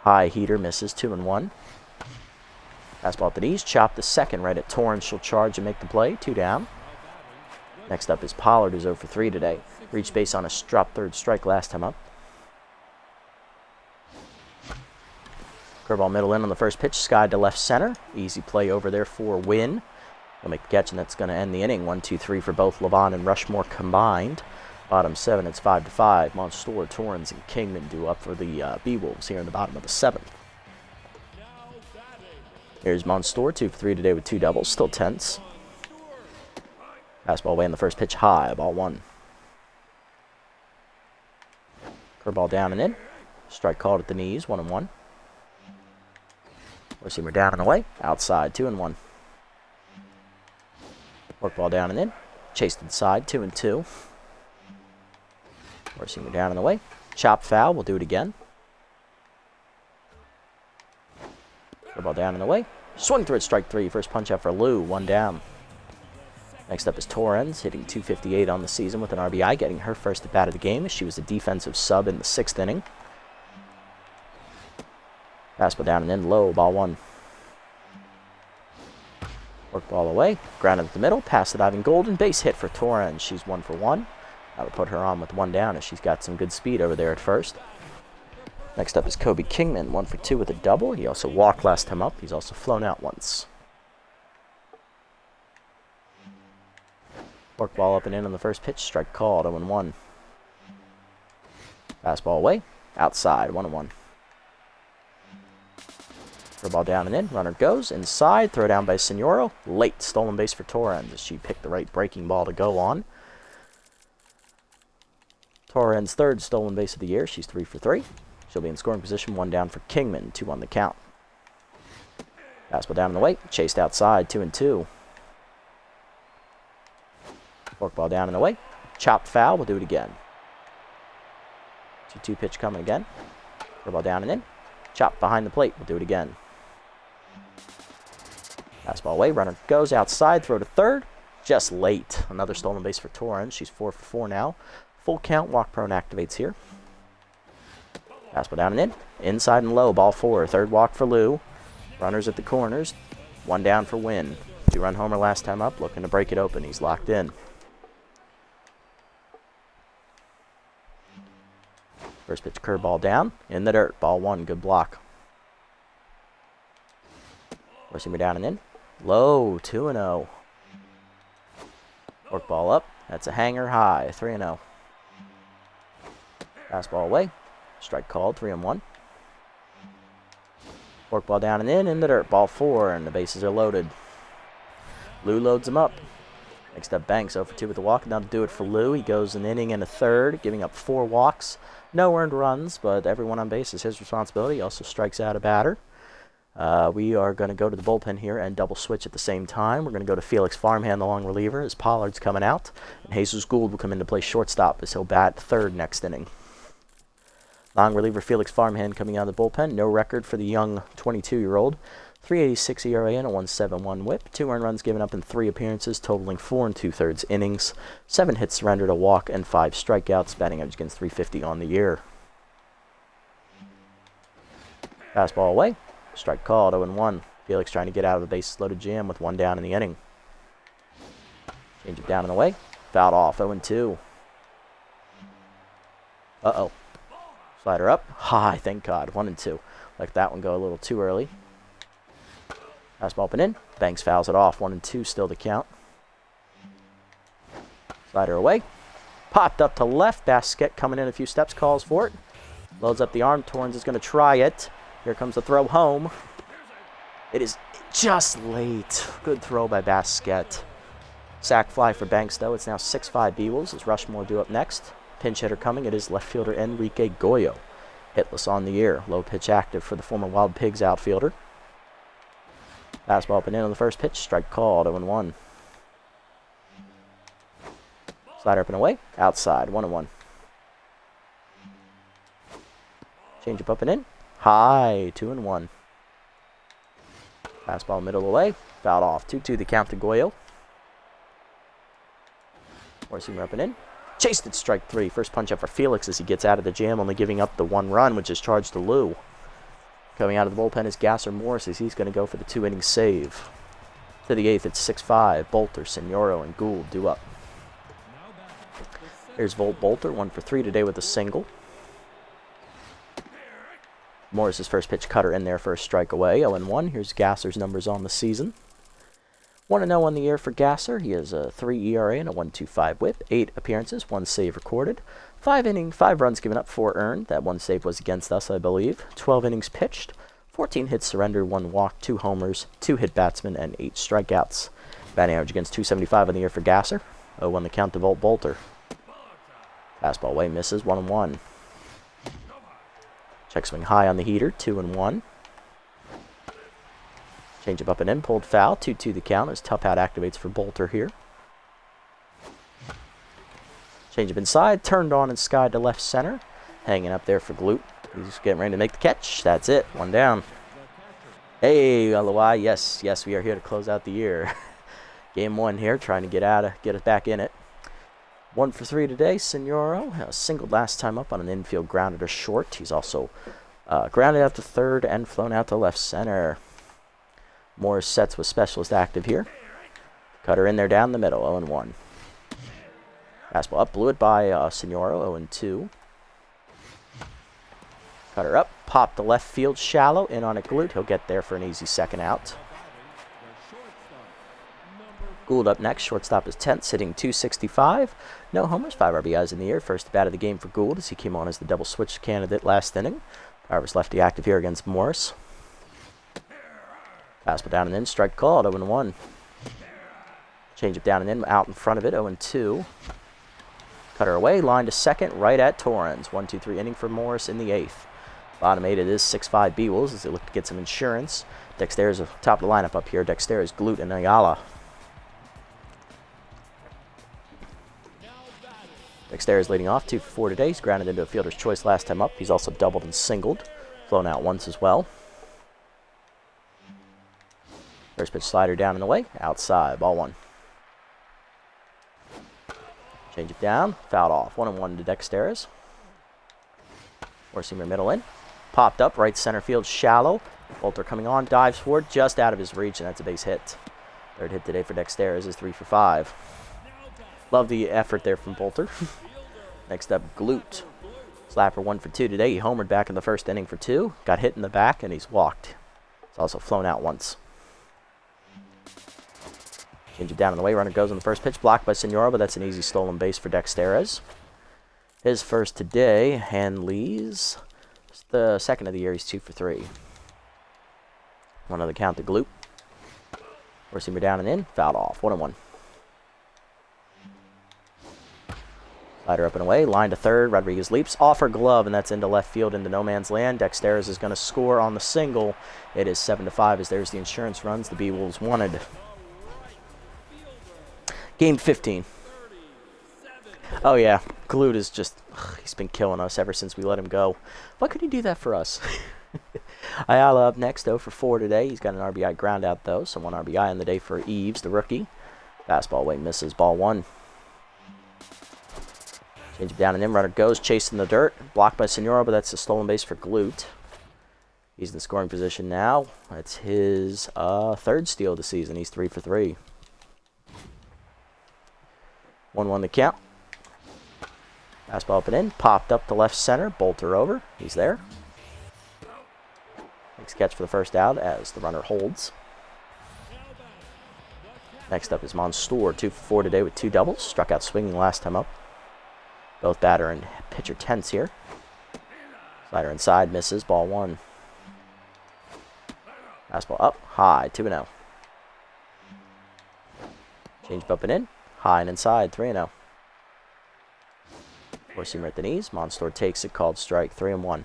High heater misses, 2-1. Fastball at the knees, chopped the second right at Torrance. She'll charge and make the play, 2 down. Next up is Pollard, who's 0 for 3 today. Reached base on a drop third strike last time up. Curveball middle in on the first pitch, skied to left center. Easy play over there for Wynn. He'll make the catch, and that's going to end the inning. 1-2-3 for both Levon and Rushmore combined. Bottom 7, it's 5-5. Monstour, Torrance, and Kingman do up for the Beavles here in the bottom of the 7th. Here's Monstour, 2 for 3 today with 2 doubles, still tense. Fastball away in the first pitch, high, ball 1. Curveball down and in. Strike called at the knees, 1-1. Four-seamer down and away, outside, 2-1. Forkball down and in. Chased inside, 2-2. Four-seamer down and away. Chop foul, we'll do it again. Ball down and away. Swung through it, strike 3. First punch out for Lou, 1 down. Next up is Torrens, hitting .258 on the season with an RBI, getting her first at bat of the game as she was a defensive sub in the 6th inning. Fastball down and in, low, ball 1. Work ball away. Grounded at the middle. Past the diving Golden. Base hit for Torrens. She's 1 for 1. That'll put her on with 1 down as she's got some good speed over there at first. Next up is Kobe Kingman. 1 for 2 with a double. He also walked last time up. He's also flown out once. Work ball up and in on the first pitch. Strike called. 0-1. Fastball away. Outside. 1-1. Throw ball down and in. Runner goes. Inside. Throw down by Signoro. Late. Stolen base for Torrens as she picked the right breaking ball to go on. Torrens' 3rd stolen base of the year. She's 3 for 3. She'll be in scoring position. 1 down for Kingman. 2 on the count. Fastball down and away. Chased outside. 2-2. Forkball down and away. Chopped foul. We'll do it again. 2-2 pitch coming again. Curveball down and in. Chopped behind the plate. We'll do it again. Fastball away. Runner goes outside. Throw to third. Just late. Another stolen base for Torrens. She's 4 for 4 now. Full count. Walk prone activates here. Fastball down and in. Inside and low. Ball 4. 3rd walk for Lou. Runners at the corners. 1 down for Wynn. 2-run homer last time up. Looking to break it open. He's locked in. First pitch curveball down. In the dirt. Ball 1. Good block. Receiver down and in. Low. 2-0. Fork ball up. That's a hanger high. 3-0. Fastball away. Strike called. 3-1. Fork ball down and in the dirt. Ball 4, and the bases are loaded. Lou loads him up. Next up, Banks 0 for 2 with the walk. Now to do it for Lou. He goes an inning and a third, giving up 4 walks. No earned runs, but everyone on base is his responsibility. He also strikes out a batter. We are going to go to the bullpen here and double switch at the same time. We're going to go to Felix Farmhand, the long reliever, as Pollard's coming out. And Jesus Gould will come in to play shortstop as he'll bat 3rd next inning. Long reliever Felix Farmhand coming out of the bullpen. No record for the young 22-year-old. 3.86 ERA and a 1.71 whip. 2 earned runs given up in 3 appearances, totaling 4 2/3 innings. 7 hits surrendered, a walk, and 5 strikeouts. Batting average against .350 on the year. Fastball away. Strike called. 0-1. Felix trying to get out of the bases-loaded jam with 1 down in the inning. Change it down and away. Fouled off. 0-2. Uh-oh. Slider up. High. Thank God. 1-2. Let that one go a little too early. Fastball up and in. Banks fouls it off. 1-2 still the count. Slider away. Popped up to left. Basket coming in a few steps. Calls for it. Loads up the arm. Torrens is going to try it. Here comes the throw home. It is just late. Good throw by Basket. Sack fly for Banks, though. It's now 6-5 B-Wolves as Rushmore due up next. Pinch hitter coming. It is left fielder Enrique Goyo. Hitless on the year. Low pitch active for the former Wild Pigs outfielder. Fastball up and in on the first pitch. Strike called. 0-1. Slider up and away. Outside. 1-1. Change up and in. High. 2-1. Fastball middle away. Fouled off. 2-2 the count to Goyo. Receiver up and in. Chased it. Strike 3. First punch up for Felix as he gets out of the jam, only giving up the 1 run, which is charged to Lou. Coming out of the bullpen is Gasser Morris as he's going to go for the 2-inning save. To the 8th, it's 6-5. Bolter, Signoro, and Gould due up. Here's Volt Bolter, 1 for 3 today with a single. Morris's first pitch cutter in there for a strike away. 0-1. Here's Gasser's numbers on the season. 1-0 on the year for Gasser. He has a 3 ERA and a 1.25 whip. 8 appearances, 1 save recorded. 5 runs given up, 4 earned. That 1 save was against us, I believe. 12 innings pitched. 14 hits surrendered, 1 walk, 2 homers, 2 hit batsmen, and 8 strikeouts. Batting average against .275 on the year for Gasser. 0-1 the count to Volt Bolter. Fastball away, misses. 1-1. Check swing high on the heater. 2-1. Change up and in, pulled foul. 2-2 the count as Tough Out activates for Bolter here. Change up inside, turned on and skied to left center. Hanging up there for Gloop. He's getting ready to make the catch. That's it. 1 down. Hey, LOI. Yes, we are here to close out the year. Game 1 here, trying to get us back in it. 1 for 3 today. Signoro singled last time up on an infield grounded to short. He's also grounded out to third and flown out to left center. Morris sets with Specialist active here. Cutter in there down the middle, 0-1. Fastball up, blew it by Senora, 0-2. Cutter up, popped the left field shallow, in on a glute. He'll get there for an easy second out. Gould up next. Shortstop is 10th, sitting 265. No homers, 5 RBIs in the year. First bat of the game for Gould as he came on as the double switch candidate last inning. Pirates lefty active here against Morris. Fastball down and in, strike called, 0-1. Change it down and in, out in front of it, 0-2. Cutter away, line to second, right at Torrens. 1-2-3 inning for Morris in the 8th. Bottom 8 it is 6-5 B-Wolves as they look to get some insurance. Dexter's top of the lineup up here. Dexter's Glute and Ayala. Dexter's leading off, 2 for 4 today. He's grounded into a fielder's choice last time up. He's also doubled and singled. Flown out once as well. First pitch slider down and away. Outside, ball 1. Change it down, fouled off. 1-1 to Dexter's. Four-seamer middle in. Popped up, right center field, shallow. Bolter coming on, dives forward, just out of his reach, and that's a base hit. Third hit today for Dexter's is 3 for 5. Love the effort there from Bolter. Next up, Glute. Slapper 1 for 2 today. He homered back in the first inning for 2. Got hit in the back, and he's walked. He's also flown out once. Change it down and the way. Runner goes on the first pitch. Blocked by Senora, but that's an easy stolen base for Dexter's. His first today. Hanley's. It's the second of the year. He's 2 for 3. One on the count to Glute. Four-seamer down and in. Fouled off. 1-1. Slider up and away, line to third. Rodriguez leaps off her glove, and that's into left field into no man's land. Dexter's is going to score on the single. It is 7-5 as there's the insurance runs the B-Wolves wanted. Game 15. Oh yeah, Glute is just, he's been killing us ever since we let him go. Why could he do that for us? Ayala up next, 0 for 4 today. He's got an RBI ground out though, so 1 RBI on the day for Eves, the rookie. Fastball away, misses, ball 1. Change it down and in, runner goes, chasing the dirt. Blocked by Senora, but that's a stolen base for Glute. He's in the scoring position now. That's his third steal of the season. He's 3 for 3. 1-1 the count. Fastball up and in, popped up to left center, Bolter over. He's there. Makes a catch for the first out as the runner holds. Next up is Monstour, 2 for 4 today with 2 doubles. Struck out swinging last time up. Both batter and pitcher tense here. Slider inside, misses, ball 1. Fastball up, high, 2-0. Change up and in, high and inside, 3-0. Four-seamer at the knees, Monstour takes it, called strike, 3-1.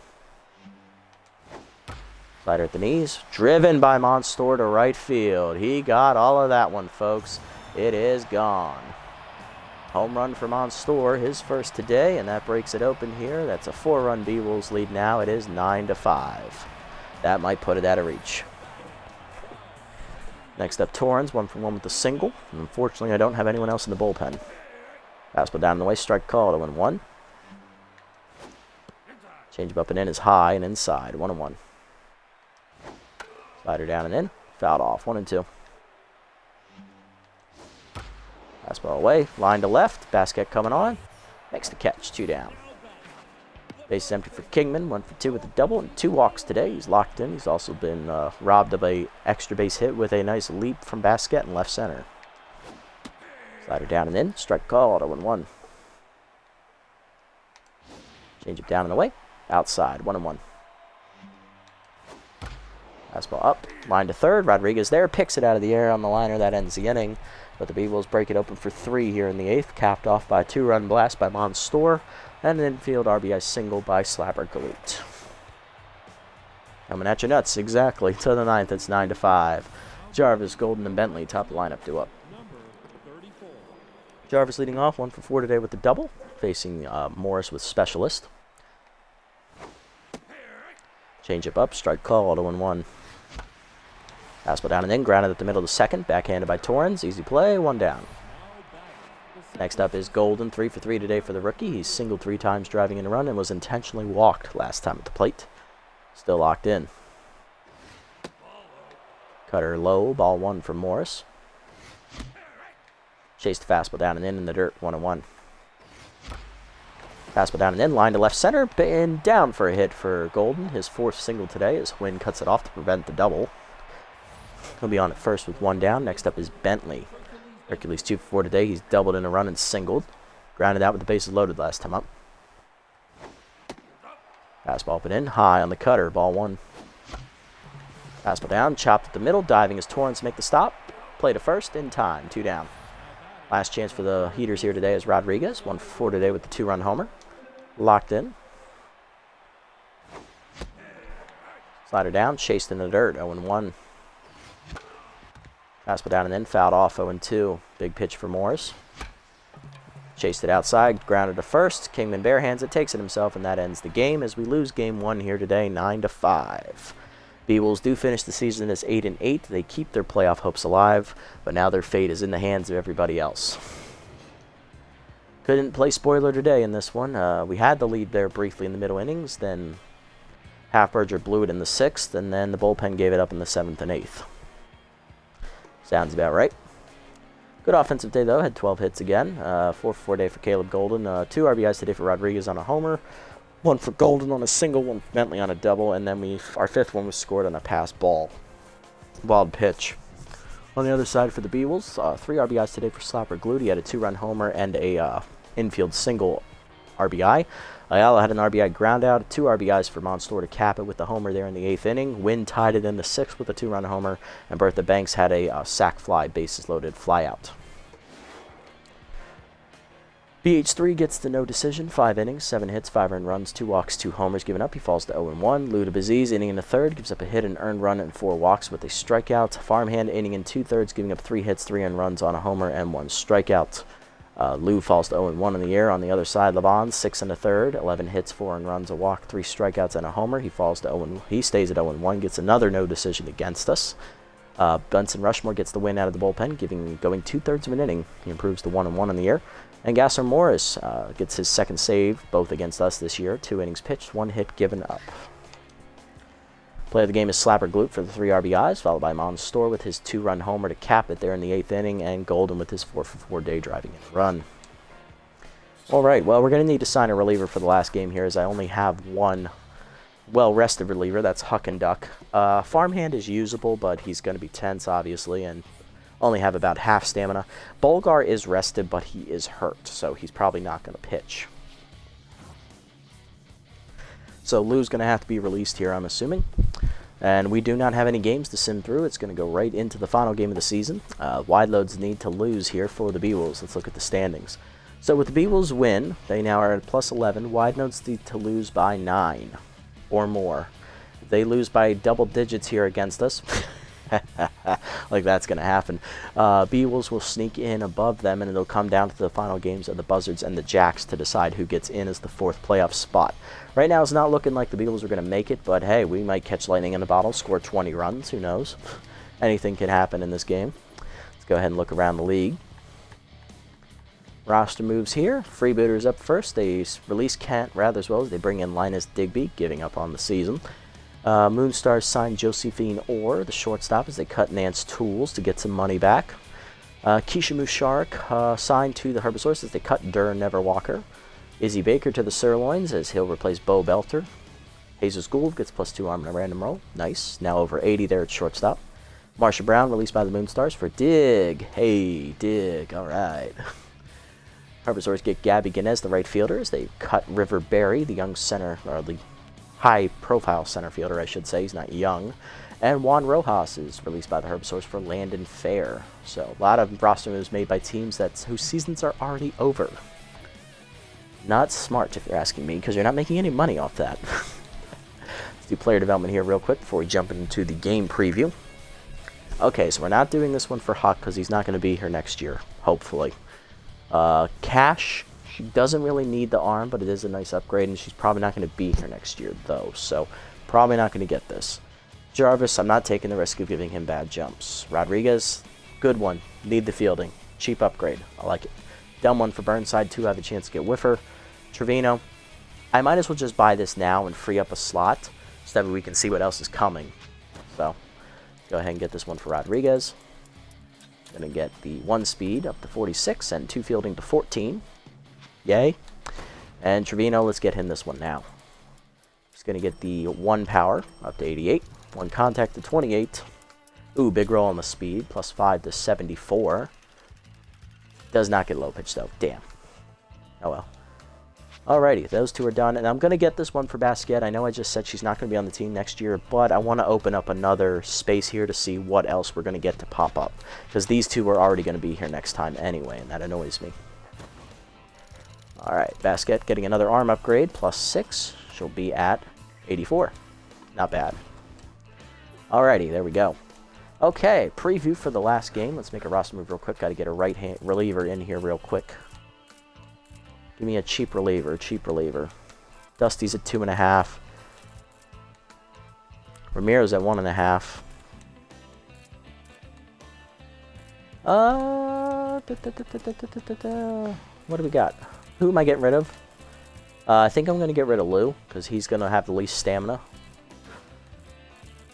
Slider at the knees, driven by Monstour to right field. He got all of that one, folks. It is gone. Home run for Monstour, his first today, and that breaks it open here. That's a 4-run B-Wolves lead now. It is 9-5. That might put it out of reach. Next up, Torrens, 1 for 1 with a single. Unfortunately, I don't have anyone else in the bullpen. Fastball down the way, strike called, 0-1. Change up and in is high and inside, 1-1. Slider down and in, fouled off, 1-2. Fastball away, line to left, Basket coming on, makes the catch, 2 down. Base is empty for Kingman, 1 for 2 with a double and 2 walks today. He's locked in. He's also been robbed of a extra base hit with a nice leap from Basket in left center. Slider down and in, strike called, 0-1. Change it down and away, outside, 1-1. Fastball up, line to third, Rodriguez there, picks it out of the air on the liner, that ends the inning. But the B-Wolves break it open for 3 here in the 8th, capped off by a 2-run blast by Monstour, and an infield RBI single by Slapper Glute. Coming at your nuts, exactly, to the 9th, it's 9-5. Jarvis, Golden, and Bentley top the lineup, due up. Jarvis leading off, 1 for 4 today with the double, facing Morris with Specialist. Change up, strike call, 0-1. Fastball down and in, grounded at the middle of the second, backhanded by Torrens, easy play, 1 down. Next up is Golden, 3 for 3 today for the rookie. He's singled 3 times driving in a run and was intentionally walked last time at the plate. Still locked in. Cutter low, ball 1 from Morris. Chased the fastball down and in the dirt, 1-1. Fastball down and in, line to left center, and down for a hit for Golden. His 4th single today as Wynn cuts it off to prevent the double. He'll be on at first with 1 down. Next up is Bentley. Hercules 2 for 4 today. He's doubled in a run and singled. Grounded out with the bases loaded last time up. Fastball up and in, high on the cutter, ball 1. Fastball down, chopped at the middle, diving as Torrance make the stop. Play to first, in time, 2 down. Last chance for the Heaters here today is Rodriguez, 1 for 4 today with the 2-run homer. Locked in. Slider down, chased in the dirt, 0-1. Fastball down and in, fouled off, 0-2. Big pitch for Morris. Chased it outside, grounded to first. Kingman barehands it, takes it himself, and that ends the game as we lose game 1 here today, 9-5. B-Wolves do finish the season as 8-8. They keep their playoff hopes alive, but now their fate is in the hands of everybody else. Couldn't play spoiler today in this one. We had the lead there briefly in the middle innings, then Halfberger blew it in the 6th, and then the bullpen gave it up in the 7th and 8th. Sounds about right. Good offensive day, though. Had 12 hits again. 4 for 4 day for Caleb Golden. 2 RBIs today for Rodriguez on a homer. 1 for Golden on a single, 1 for Bentley on a double, and then our 5th one was scored on a pass ball. Wild pitch. On the other side for the B-Wolves, 3 RBIs today for Slapper Glute. He had a 2-run homer and a infield single RBI. Ayala had an RBI ground out, 2 RBIs for Monster to cap it with the homer there in the 8th inning. Wynn tied it in the 6th with a 2-run homer, and Bertha Banks had a sac fly, bases loaded flyout. BH3 gets the no decision, 5 innings, 7 hits, 5 earned runs, 2 walks, 2 homers given up. He falls to 0-1. Luda Baziz, inning in the 3rd, gives up a hit, an earned run, and 4 walks with a strikeout. Farmhand, inning in 2/3, giving up 3 hits, 3 earned runs on a homer, and 1 strikeout. Lou falls to 0-1 in the year. On the other side, Levon, 6 1/3, 11 hits, 4 earned runs, a walk, 3 strikeouts, and a homer. He falls to 0-1. He stays at 0-1, gets another no decision against us. Benson Rushmore gets the win out of the bullpen, going 2/3 of an inning. He improves to 1-1 in the year. And Gasser Morris gets his 2nd save, both against us this year. 2 innings pitched, 1 hit given up. Play of the game is Slapper Glute for the 3 RBIs, followed by Monstor with his 2-run homer to cap it there in the 8th inning, and Golden with his 4 for 4 day driving in a run. All right, well, we're going to need to sign a reliever for the last game here, as I only have 1 well-rested reliever. That's Huck and Duck. Farmhand is usable, but he's going to be tense, obviously, and only have about half stamina. Bolgar is rested, but he is hurt, so he's probably not going to pitch. So Lou's going to have to be released here, I'm assuming. And we do not have any games to sim through. It's going to go right into the final game of the season. Wide loads need to lose here for the B-Wolves. Let's look at the standings. So with the B-Wolves win, they now are at +11. Wide loads need to lose by 9 or more. If they lose by double digits here against us, like that's going to happen, B-Wolves will sneak in above them, and it'll come down to the final games of the Buzzards and the Jacks to decide who gets in as the 4th playoff spot. Right now, it's not looking like the B-Wolves are going to make it, but hey, we might catch lightning in a bottle, score 20 runs, who knows? Anything can happen in this game. Let's go ahead and look around the league. Roster moves here. Freebooters up first. They release Kent rather as well as they bring in Linus Digby, giving up on the season. Moonstars signed Josephine Orr, the shortstop, as they cut Nance Tools to get some money back. Keisha Musharik signed to the Herbosaurus as they cut Durr Neverwalker. Izzy Baker to the Sirloins as he'll replace Bo Belter. Jesus Gould gets +2 on a random roll. Nice. Now over 80 there at shortstop. Marsha Brown released by the Moonstars for Dig. Hey, Dig. All right. Herbosaurus get Gabby Guinness, the right fielder, as they cut River Berry, the young center, or the high-profile center fielder, I should say. He's not young. And Juan Rojas is released by the Herbosaurus for Landon Fair. So a lot of roster moves made by teams whose seasons are already over. Not smart, if you're asking me, because you're not making any money off that. Let's do player development here real quick before we jump into the game preview. Okay, so we're not doing this one for Huck because he's not going to be here next year, hopefully. Cash, she doesn't really need the arm, but it is a nice upgrade, and she's probably not going to be here next year, though, so probably not going to get this. Jarvis, I'm not taking the risk of giving him bad jumps. Rodriguez, good one. Need the fielding. Cheap upgrade. I like it. Dumb one for Burnside, 2 have a chance to get Whiffer. Trevino, I might as well just buy this now and free up a slot so that we can see what else is coming. So, Go ahead and get this one for Rodriguez. Gonna get the 1 speed up to 46 and 2 fielding to 14. Yay. And Trevino, let's get him this one now. He's gonna get the 1 power up to 88. 1 contact to 28. Ooh, big roll on the speed, plus 5 to 74. Does not get low pitch though. Damn. Oh well. Alrighty, those two are done, and I'm going to get this one for Basquette. I know I just said she's not going to be on the team next year, but I want to open up another space here to see what else we're going to get to pop up, because these two are already going to be here next time anyway, and that annoys me. Alright, Basquette getting another arm upgrade, plus 6. She'll be at 84. Not bad. Alrighty, there we go. Okay, preview for the last game. Let's make a roster move real quick. Got to get a right-hand reliever in here real quick. Give me a cheap reliever, Dusty's at 2.5. Ramiro's at 1.5. What do we got? Who am I getting rid of? I think I'm going to get rid of Lou, because he's going to have the least stamina.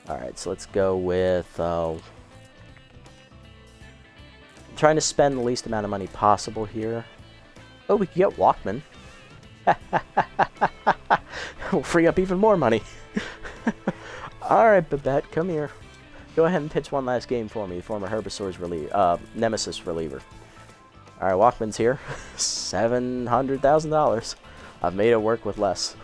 Alright, so let's go with... I'm trying to spend the least amount of money possible here. Oh, we can get Walkman. We'll free up even more money. Alright, Babette, come here. Go ahead and pitch one last game for me, former Herbisaur's Nemesis reliever. Alright, Walkman's here. $700,000. I've made it work with less.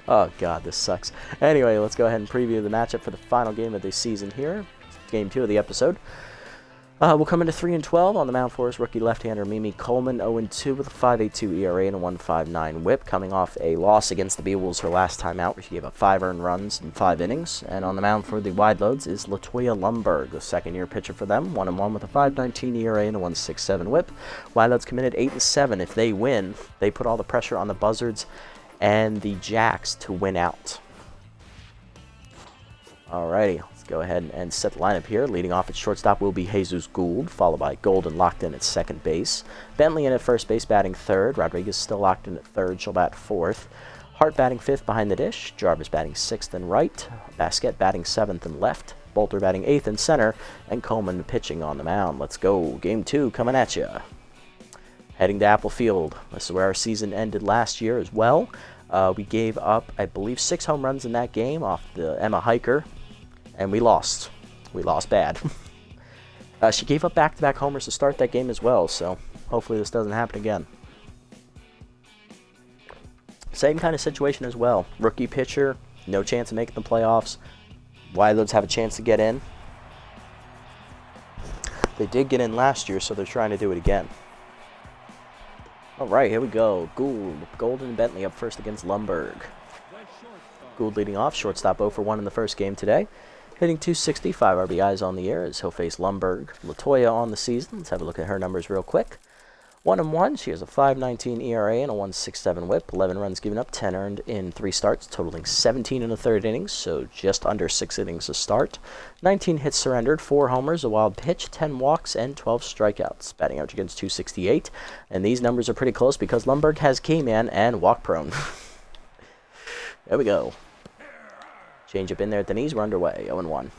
Oh god, this sucks. Anyway, let's go ahead and preview the matchup for the final game of the season here. Game 2 of the episode. We'll come into 3-12 on the mound for us. Rookie left-hander Mimi Coleman, 0-2 with a 5.82 ERA and a 1.59 WHIP, coming off a loss against the Beowulfs her last time out, where she gave up 5 earned runs in 5 innings. And on the mound for the Wide Loads is Latoya Lumberg, the second-year pitcher for them, 1-1 with a 5.19 ERA and a 1.67 WHIP. Wide Loads come in at 8-7. If they win, they put all the pressure on the Buzzards and the Jacks to win out. Alrighty. Go ahead and set the lineup here. Leading off at shortstop will be Jesus Gould, followed by Golden locked in at second base. Bentley in at first base, batting third. Rodriguez still locked in at third. She'll bat fourth. Hart batting fifth behind the dish. Jarvis batting sixth and right. Basquette batting seventh and left. Bolter batting eighth and center. And Coleman pitching on the mound. Let's go. Game 2 coming at you. Heading to Apple Field. This is where our season ended last year as well. We gave up, I believe, 6 home runs in that game off the Emma Hiker. And we lost. We lost bad. She gave up back-to-back homers to start that game as well, so hopefully this doesn't happen again. Same kind of situation as well. Rookie pitcher, no chance of making the playoffs. Wide Loads have a chance to get in. They did get in last year, so they're trying to do it again. Alright, here we go. Gould, Golden, and Bentley up first against Lumberg. Gould leading off, shortstop 0 for 1 in the first game today. Hitting 260, 5 RBIs on the air as he'll face Lumberg. Latoya on the season. Let's have a look at her numbers real quick. 1-1, she has a 5.19 ERA and a 1.67 WHIP. 11 runs given up, 10 earned in 3 starts, totaling 17 in the third innings, so just under 6 innings to start. 19 hits surrendered, 4 homers, a wild pitch, 10 walks, and 12 strikeouts. Batting average against 268, and these numbers are pretty close because Lumberg has K-Man and walk prone. There we go. Change up in there at the knees. We're underway. 0-1.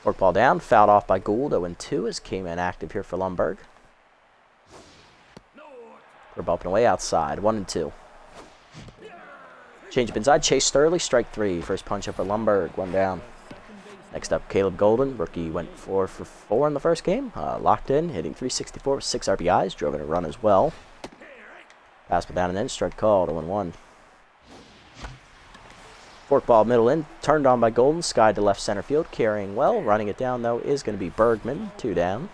Forkball down. Fouled off by Gould. 0-2 as K-Man active here for Lumberg. We're bumping away outside. 1-2. Change up inside. Chase Sturley. Strike 3. First punch up for Lumberg. 1 down. Next up, Caleb Golden. Rookie went 4 for 4 in the first game. Locked in. Hitting 364 with 6 RBIs. Drove in a run as well. Fastball down and in. Strike called. 0-1. Forkball middle in, turned on by Golden, skied to left center field, carrying well. Running it down, though, is going to be Bergman, 2 down.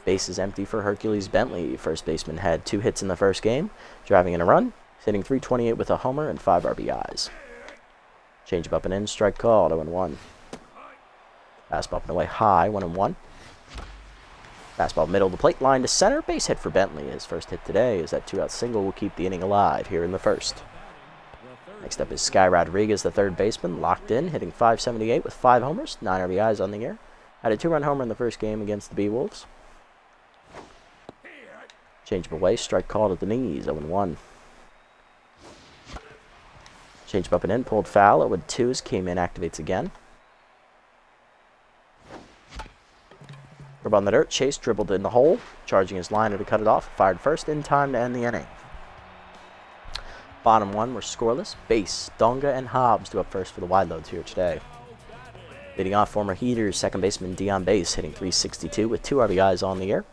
Base is empty for Hercules Bentley. First baseman had 2 hits in the first game, driving in a run, hitting 328 with a homer and 5 RBIs. Change up and in, strike called, 0-1. Fastball up and away high, 1-1. Fastball middle of the plate, line to center, base hit for Bentley. His first hit today is that 2-out single will keep the inning alive here in the first. Next up is Sky Rodriguez, the third baseman, locked in, hitting 578 with 5 homers, 9 RBIs on the year. Had a 2-run homer in the first game against the Beowulfs. Change him away, strike called at the knees, 0-1. Change up and in, pulled foul. 0-2 as came in, activates again. Rub on the dirt, Chase dribbled in the hole, charging his liner to cut it off. Fired first in time to end the inning. Bottom one were scoreless. Base, Donga, and Hobbs do up first for the wide loads here today. Leading off, former Heaters second baseman Dion Base, hitting .362 with 2 RBIs on the year.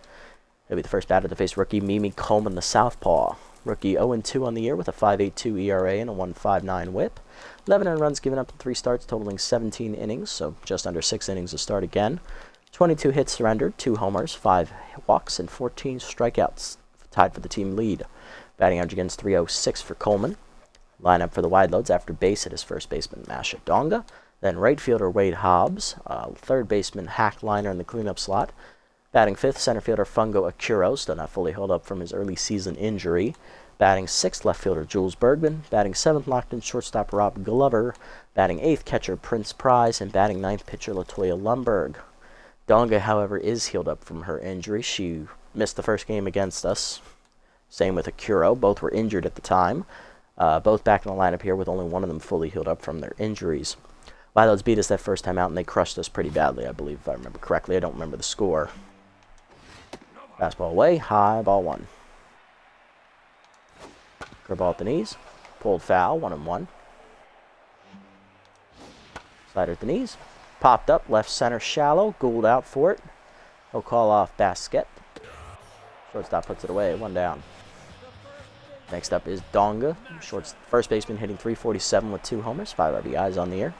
He'll be the first batter to face rookie Mimi Coleman, the southpaw. Rookie 0-2 on the year with a 5.82 ERA and a 1.59 WHIP. 11 earned runs given up in 3 starts, totaling 17 innings, so just under 6 innings to start again. 22 hits surrendered, 2 homers, 5 walks, and 14 strikeouts, tied for the team lead. Batting average against .306 for Coleman. Lineup for the wide loads after Base at his first baseman Masha Donga. Then right fielder Wade Hobbs. Third baseman Hack Liner in the cleanup slot. Batting fifth, center fielder Fungo Akuro, still not fully held up from his early season injury. Batting sixth, left fielder Jules Bergman. Batting seventh, locked in shortstop Rob Glover. Batting eighth, catcher Prince Prize. And batting ninth, pitcher Latoya Lumberg. Donga, however, is healed up from her injury. She missed the first game against us. Same with Akuro. Both were injured at the time. Both back in the lineup here with only one of them fully healed up from their injuries. Wild beat us that first time out, and they crushed us pretty badly, I believe, if I remember correctly. I don't remember the score. Fastball away, high, ball 1. Curveball at the knees. Pulled foul, 1-1. Slider at the knees. Popped up, left center shallow. Gould out for it. He'll call off Basket. Shortstop puts it away, 1 down. Next up is Donga. First baseman hitting .347 with 2 homers, 5 RBIs on the year.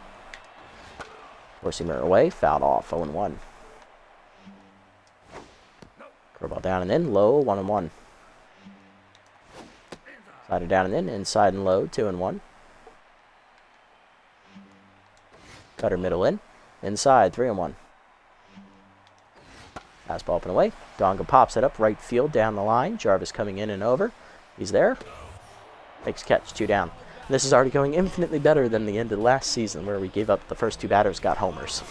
Four-seamer away, fouled off, 0-1. Curveball down and in, low, 1-1. Slider down and in, inside and low, 2-1. Cutter middle in, inside, 3-1. Fastball up and away. Donga pops it up, right field, down the line. Jarvis coming in and over. He's there. Makes catch, 2 down. And this is already going infinitely better than the end of last season, where we gave up the first 2 batters, got homers.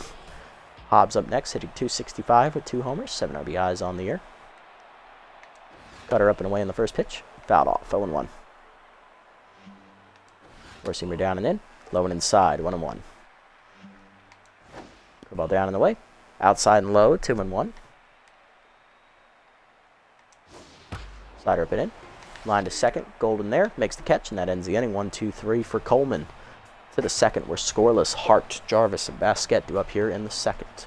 Hobbs up next, hitting .265 with 2 homers, 7 RBIs on the year. Cutter up and away in the first pitch. Fouled off, 0-1. Four-seamer down and in. Low and inside, 1-1. Curveball down and away. Outside and low, 2-1. Slider up and in. Line to second. Golden there. Makes the catch, and that ends the inning. 1-2-3 for Coleman. To the second, we're scoreless. Hart, Jarvis, and Basket do up here in the second.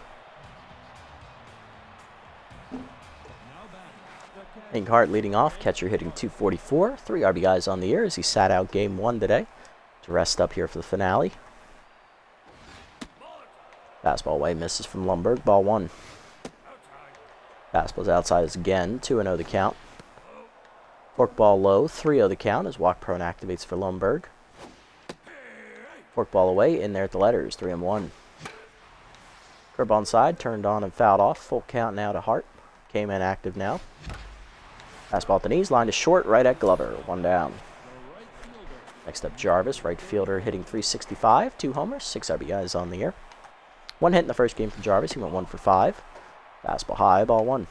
Hank Hart leading off. Catcher hitting .244. 3 RBIs on the year as he sat out game 1 today to rest up here for the finale. Fastball away, misses from Lumberg. Ball 1. Fastball's outside is again. 2-0 the count. Forkball low. 3-0 the count as walk prone activates for Lumberg. Forkball away, in there at the letters. 3-1. Curve on side, turned on and fouled off. Full count now to Hart. Came in active now. Fastball at the knees, line to short, right at Glover. 1 down. Next up, Jarvis, right fielder, hitting .365. 2 homers, 6 RBIs on the year. 1 hit in the first game from Jarvis. He went 1 for 5. Fastball high, ball 1.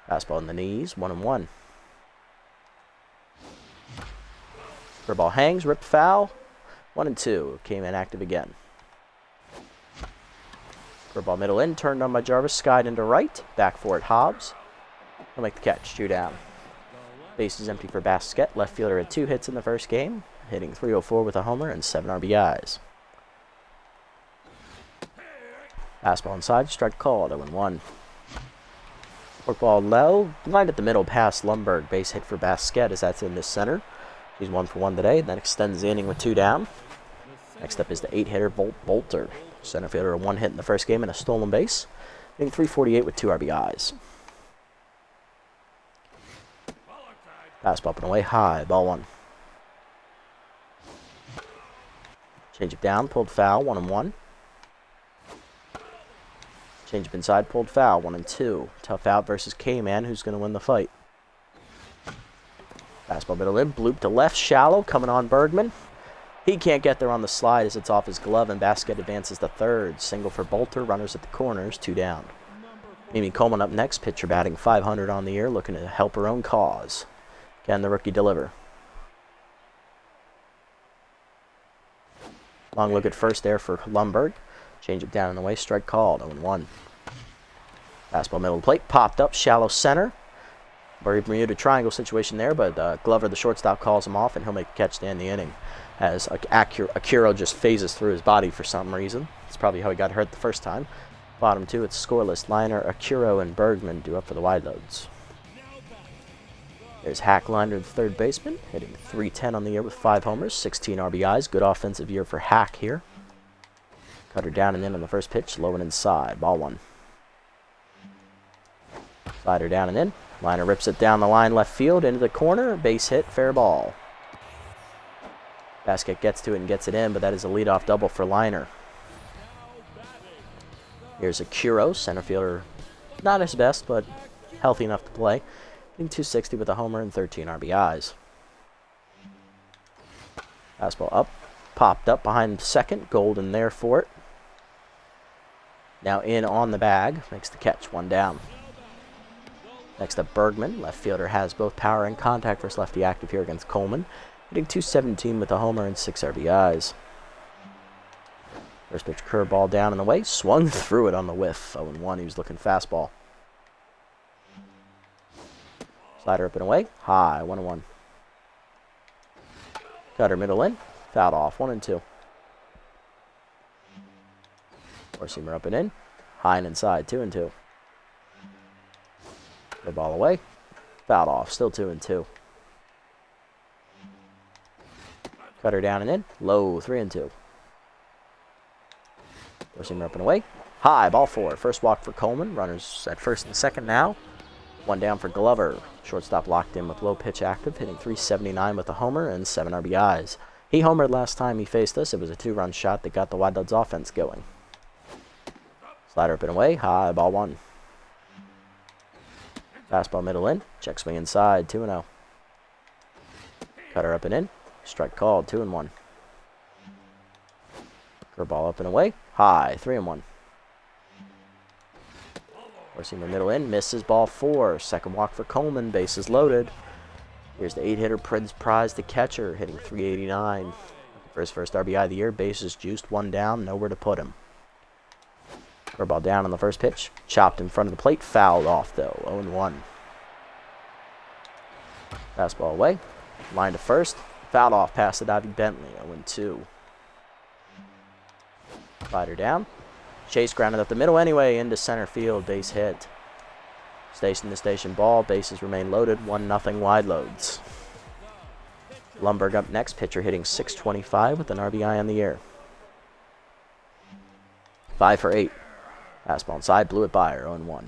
Fastball in the knees, 1-1. Curveball hangs, ripped foul. 1-2. Came in active again. Curveball middle in, turned on by Jarvis, skied into right. Back for it, Hobbs. He'll make the catch, 2 down. Base is empty for Basket. Left fielder had 2 hits in the first game, hitting .304 with a homer and 7 RBIs. Fastball inside, strike called, 0-1. Forkball low, lined at the middle past Lumberg. Base hit for Basket as that's in the center. He's 1 for 1 today. That extends the inning with 2 down. Next up is the 8-hitter Bolter. Center fielder, 1 hit in the first game and a stolen base. Hitting .348 with 2 RBIs. Fastball up and away, high, ball 1. Change it down, pulled foul, 1-1. Change up inside, pulled foul, 1-2. Tough out versus K-Man, who's going to win the fight. Fastball middle in, bloop to left, shallow, coming on Bergman. He can't get there on the slide as it's off his glove, and Basket advances to third. Single for Bolter, runners at the corners, 2 down. Mimi Coleman up next, pitcher batting .500 on the year, looking to help her own cause. Can the rookie deliver? Long look at first there for Lundberg. Change it down in the way. Strike called. 0-1. Fastball middle of the plate. Popped up. Shallow center. Bermuda triangle situation there, but Glover, the shortstop, calls him off, and he'll make a catch to end the inning. As Akiro just phases through his body for some reason. It's probably how he got hurt the first time. Bottom two, it's scoreless. Liner, Akiro, and Bergman due up for the wide loads. There's Hackliner, the third baseman, hitting .310 on the year with 5 homers, 16 RBIs. Good offensive year for Hack here. Cutter down and in on the first pitch, low and inside. Ball 1. Slider down and in. Liner rips it down the line left field into the corner. Base hit, fair ball. Basket gets to it and gets it in, but that is a leadoff double for Liner. Here's Akiro, center fielder. Not his best, but healthy enough to play. Hitting .260 with a homer and 13 RBIs. Fastball up. Popped up behind second. Golden there for it. Now in on the bag. Makes the catch. 1 down. Next up, Bergman. Left fielder has both power and contact versus lefty active here against Coleman. Hitting .217 with a homer and 6 RBIs. First pitch curveball down in the way. Swung through it on the whiff. 0-1. He was looking fastball. Slider up and away. High. 1-1. Cutter middle in. Fouled off. 1-2. Four-seamer up and in. High and inside. 2-2. The ball away. Fouled off. Still 2-2. Cutter down and in. Low. 3-2. Four-seamer up and away. High. Ball 4. First walk for Coleman. Runners at first and second now. 1 down for Glover. Shortstop locked in with low pitch active, hitting .379 with a homer and 7 RBIs. He homered last time he faced us. It was a 2-run shot that got the Wild Loads offense going. Slider up and away. High. Ball 1. Fastball middle in. Check swing inside. 2-0. Cutter up and in. Strike called. 2-1. Curveball up and away. High. 3-1. Four-seamer middle in. Misses. Ball 4. Second walk for Coleman. Bases loaded. Here's the 8-hitter Prince Prize, the catcher, hitting .389. For his first RBI of the year. Bases juiced. 1 down. Nowhere to put him. Curveball down on the first pitch. Chopped in front of the plate. Fouled off, though. 0-1. Fastball away. Line to first. Fouled off past the diving Bentley. 0-2. Slider down. Chase grounded up the middle anyway. Into center field. Base hit. Station to station ball. Bases remain loaded. 1-0 wide loads. Lundberg up next. Pitcher hitting .625 with an RBI on the year. 5 for 8. Fastball inside. Blew it by her. 0-1.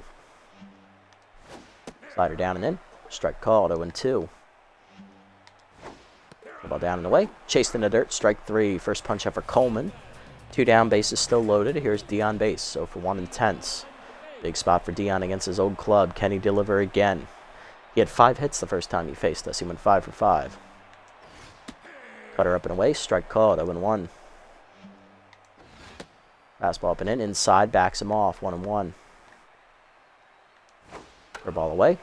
Slider down and in. Strike called. 0-2. Ball down and away. Chased in the dirt. Strike 3. First punch out for Coleman. 2 down. Bases still loaded. Here's Dion base. So for 1 and 10s. Big spot for Dion against his old club. Can he deliver again? He had 5 hits the first time he faced us. He went 5 for 5. Cutter up and away. Strike called. 0-1. Fastball up and in. Inside. Backs him off. 1-1. Ball away.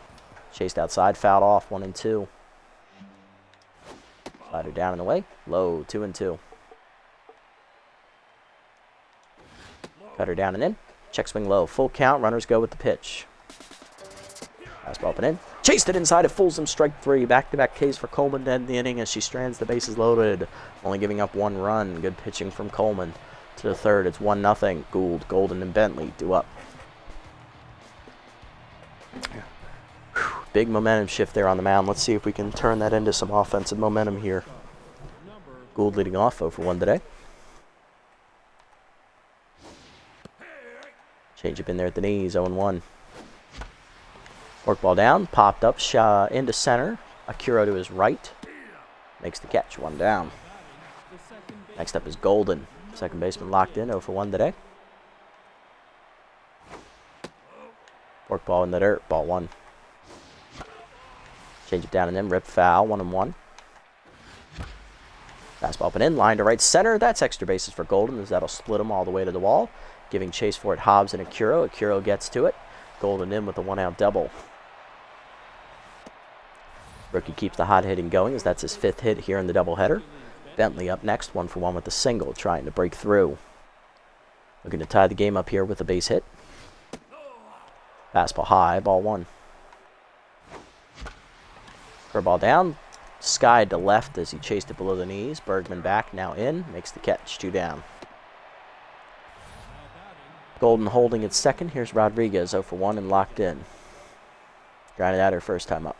Chased outside. Fouled off. 1-2. Slider down and away. Low. 2-2. Cutter down and in. Check swing low. Full count. Runners go with the pitch. Fastball up and in. Chased it inside. It fools him. Strike 3. Back-to-back Ks for Coleman to end the inning as she strands the bases loaded. Only giving up 1 run. Good pitching from Coleman. To the third. It's 1-0. Gould, Golden, and Bentley due up. Big momentum shift there on the mound. Let's see if we can turn that into some offensive momentum here. Gould leading off 0 for 1 today. Change up in there at the knees, 0-1. Forkball down, popped up, into center. Akiro to his right. Makes the catch, 1 down. Next up is Golden. Second baseman locked in, 0 for 1 today. Forkball in the dirt, ball 1. Change it down and in, rip foul, 1-1. Fastball up and in, line to right center. That's extra bases for Golden as that'll split him all the way to the wall. Giving chase for it, Hobbs and Akiro. Akiro gets to it. Golden in with a 1-out double. Rookie keeps the hot hitting going as that's his 5th hit here in the doubleheader. Bentley up next, 1-for-1 with the single, trying to break through. Looking to tie the game up here with a base hit. Fastball high, ball 1. Curveball down, skied to left as he chased it below the knees. Bergman back, now in, makes the catch, 2 down. Golden holding at second. Here's Rodriguez, 0-for-1 and locked in. Grounded out her first time up.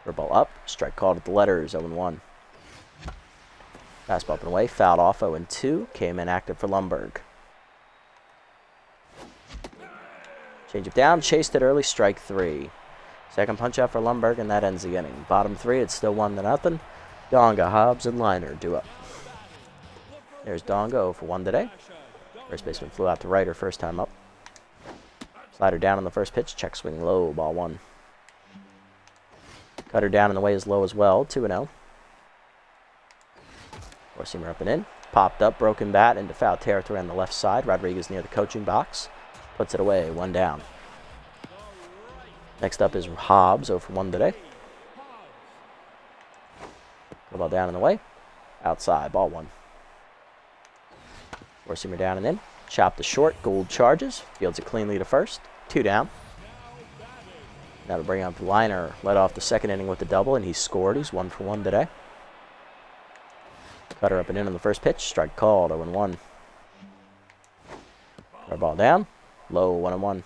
Curveball up, strike called at the letters, 0-1. Fastball up and away, fouled off, 0-2. Came in active for Lundberg. Change it down, chased it early, strike 3. Second punch out for Lundberg, and that ends the inning. Bottom 3, it's still 1-0. Donga, Hobbs, and Liner due up. There's Donga, 0-for-1 today. First baseman flew out to right her first time up. Slider down on the first pitch, check swing low, ball 1. Cutter down in the way is low as well, 2-0. Four-seamer up and in. Popped up, broken bat into foul territory on the left side. Rodriguez near the coaching box. Puts it away, 1 down. Next up is Hobbs, 0-for-1 today. Ball down in the way. Outside, ball 1. Four-seamer down and in. Chopped to short, Gould charges. Fields it cleanly to first. 2 down. Now to bring up Liner. Led off the second inning with a double, and he scored. He's 1-for-1 today. Cutter up and in on the first pitch. Strike called, 0-1. Ball down. Low, 1-1.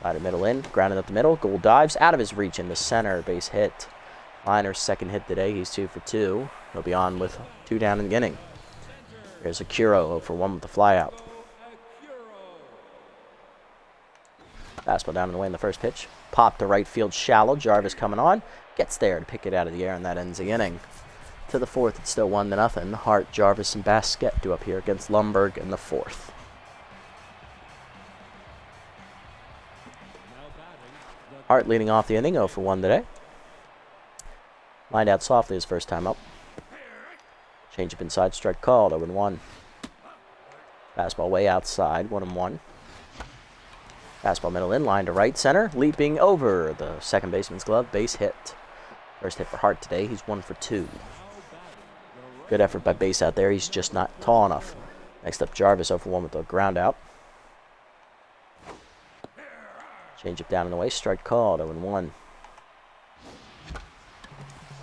Slider middle in. Grounded up the middle. Gould dives out of his reach into center. Base hit. Liner's second hit today. He's 2-for-2. He'll be on with 2 down in the inning. Here's Acuro, 0-for-1 with the flyout. Fastball down in the way in the first pitch. Pop to right field shallow. Jarvis coming on. Gets there to pick it out of the air, and that ends the inning. To the 4th, it's still 1-0. Hart, Jarvis, and Basquet do up here against Lundberg in the 4th. Hart leading off the inning, 0-for-1 today. Lined out softly his first time up. Change up inside, strike called, 0-1. Fastball way outside, 1-1. Fastball middle in, line to right center, leaping over the second baseman's glove, base hit. First hit for Hart today, he's 1-for-2. Good effort by base out there, he's just not tall enough. Next up, Jarvis, 0-for-1 with the ground out. Change up down in the way, strike called, 0-1.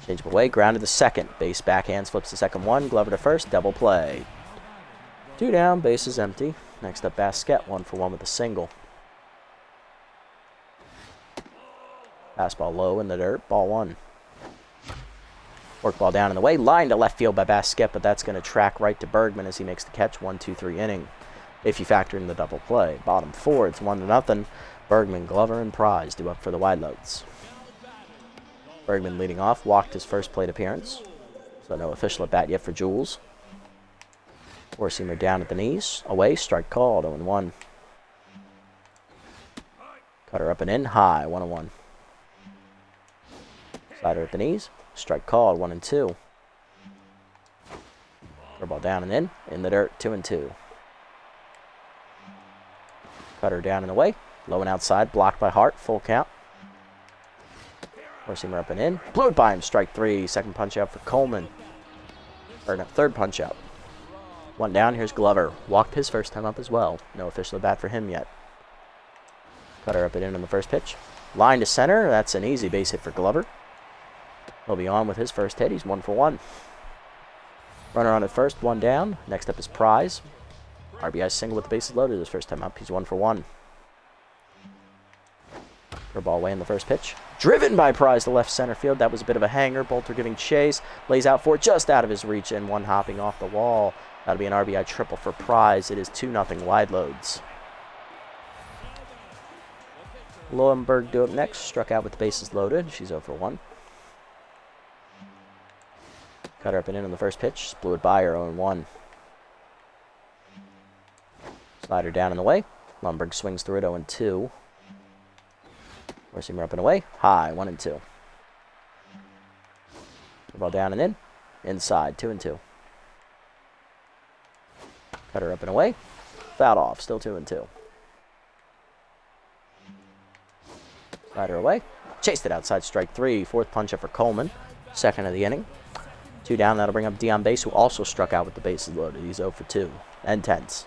Change up away, grounded to second. Base backhand, flips the second one. Glover to first, double play. 2 down, base is empty. Next up, Basquet, 1-for-1 with a single. Fastball low in the dirt, ball 1. Work ball down in the way, line to left field by Basquet, but that's going to track right to Bergman as he makes the catch, 1-2-3 inning. If you factor in the double play. Bottom 4, it's 1-0. Bergman, Glover, and Prize due up for the wide loads. Bergman leading off, walked his first plate appearance. So no official at bat yet for Jules. Four-seamer down at the knees. Away, strike called, 0-1. Cutter up and in, high, 1-1. Slider at the knees. Strike called, 1-2. Curveball down and in the dirt, 2-2. Cutter down and away. Low and outside, blocked by Hart, full count. Four-seamer up and in. Blew it by him, strike 3. Second punch out for Coleman. Or no, third punch out. 1 down, here's Glover. Walked his first time up as well. No official at bat for him yet. Cutter up and in on the first pitch. Line to center, that's an easy base hit for Glover. He'll be on with his first hit, he's 1-for-1. Runner on at first, 1 down. Next up is Prize. RBI single with the bases loaded his first time up, he's 1-for-1. Ball away in the first pitch. Driven by Prize to left center field. That was a bit of a hanger. Bolter giving chase. Lays out for it just out of his reach and 1 hopping off the wall. That'll be an RBI triple for Prize. It is 2-0 wide loads. Lundberg do up next. Struck out with the bases loaded. She's 0-for-1. Cutter up and in on the first pitch. Blew it by her, 0-1. Slider down in the way. Lundberg swings through it, 0-2. Four-seamer up and away. High, 1-2. Ball down and in. Inside, 2-2. Cutter up and away. Fouled off, still 2-2. Slider away. Chased it outside, strike 3. Fourth punch up for Coleman. Second of the inning. 2 down, that'll bring up Dion Base, who also struck out with the bases loaded. He's 0 for 2. And 10s.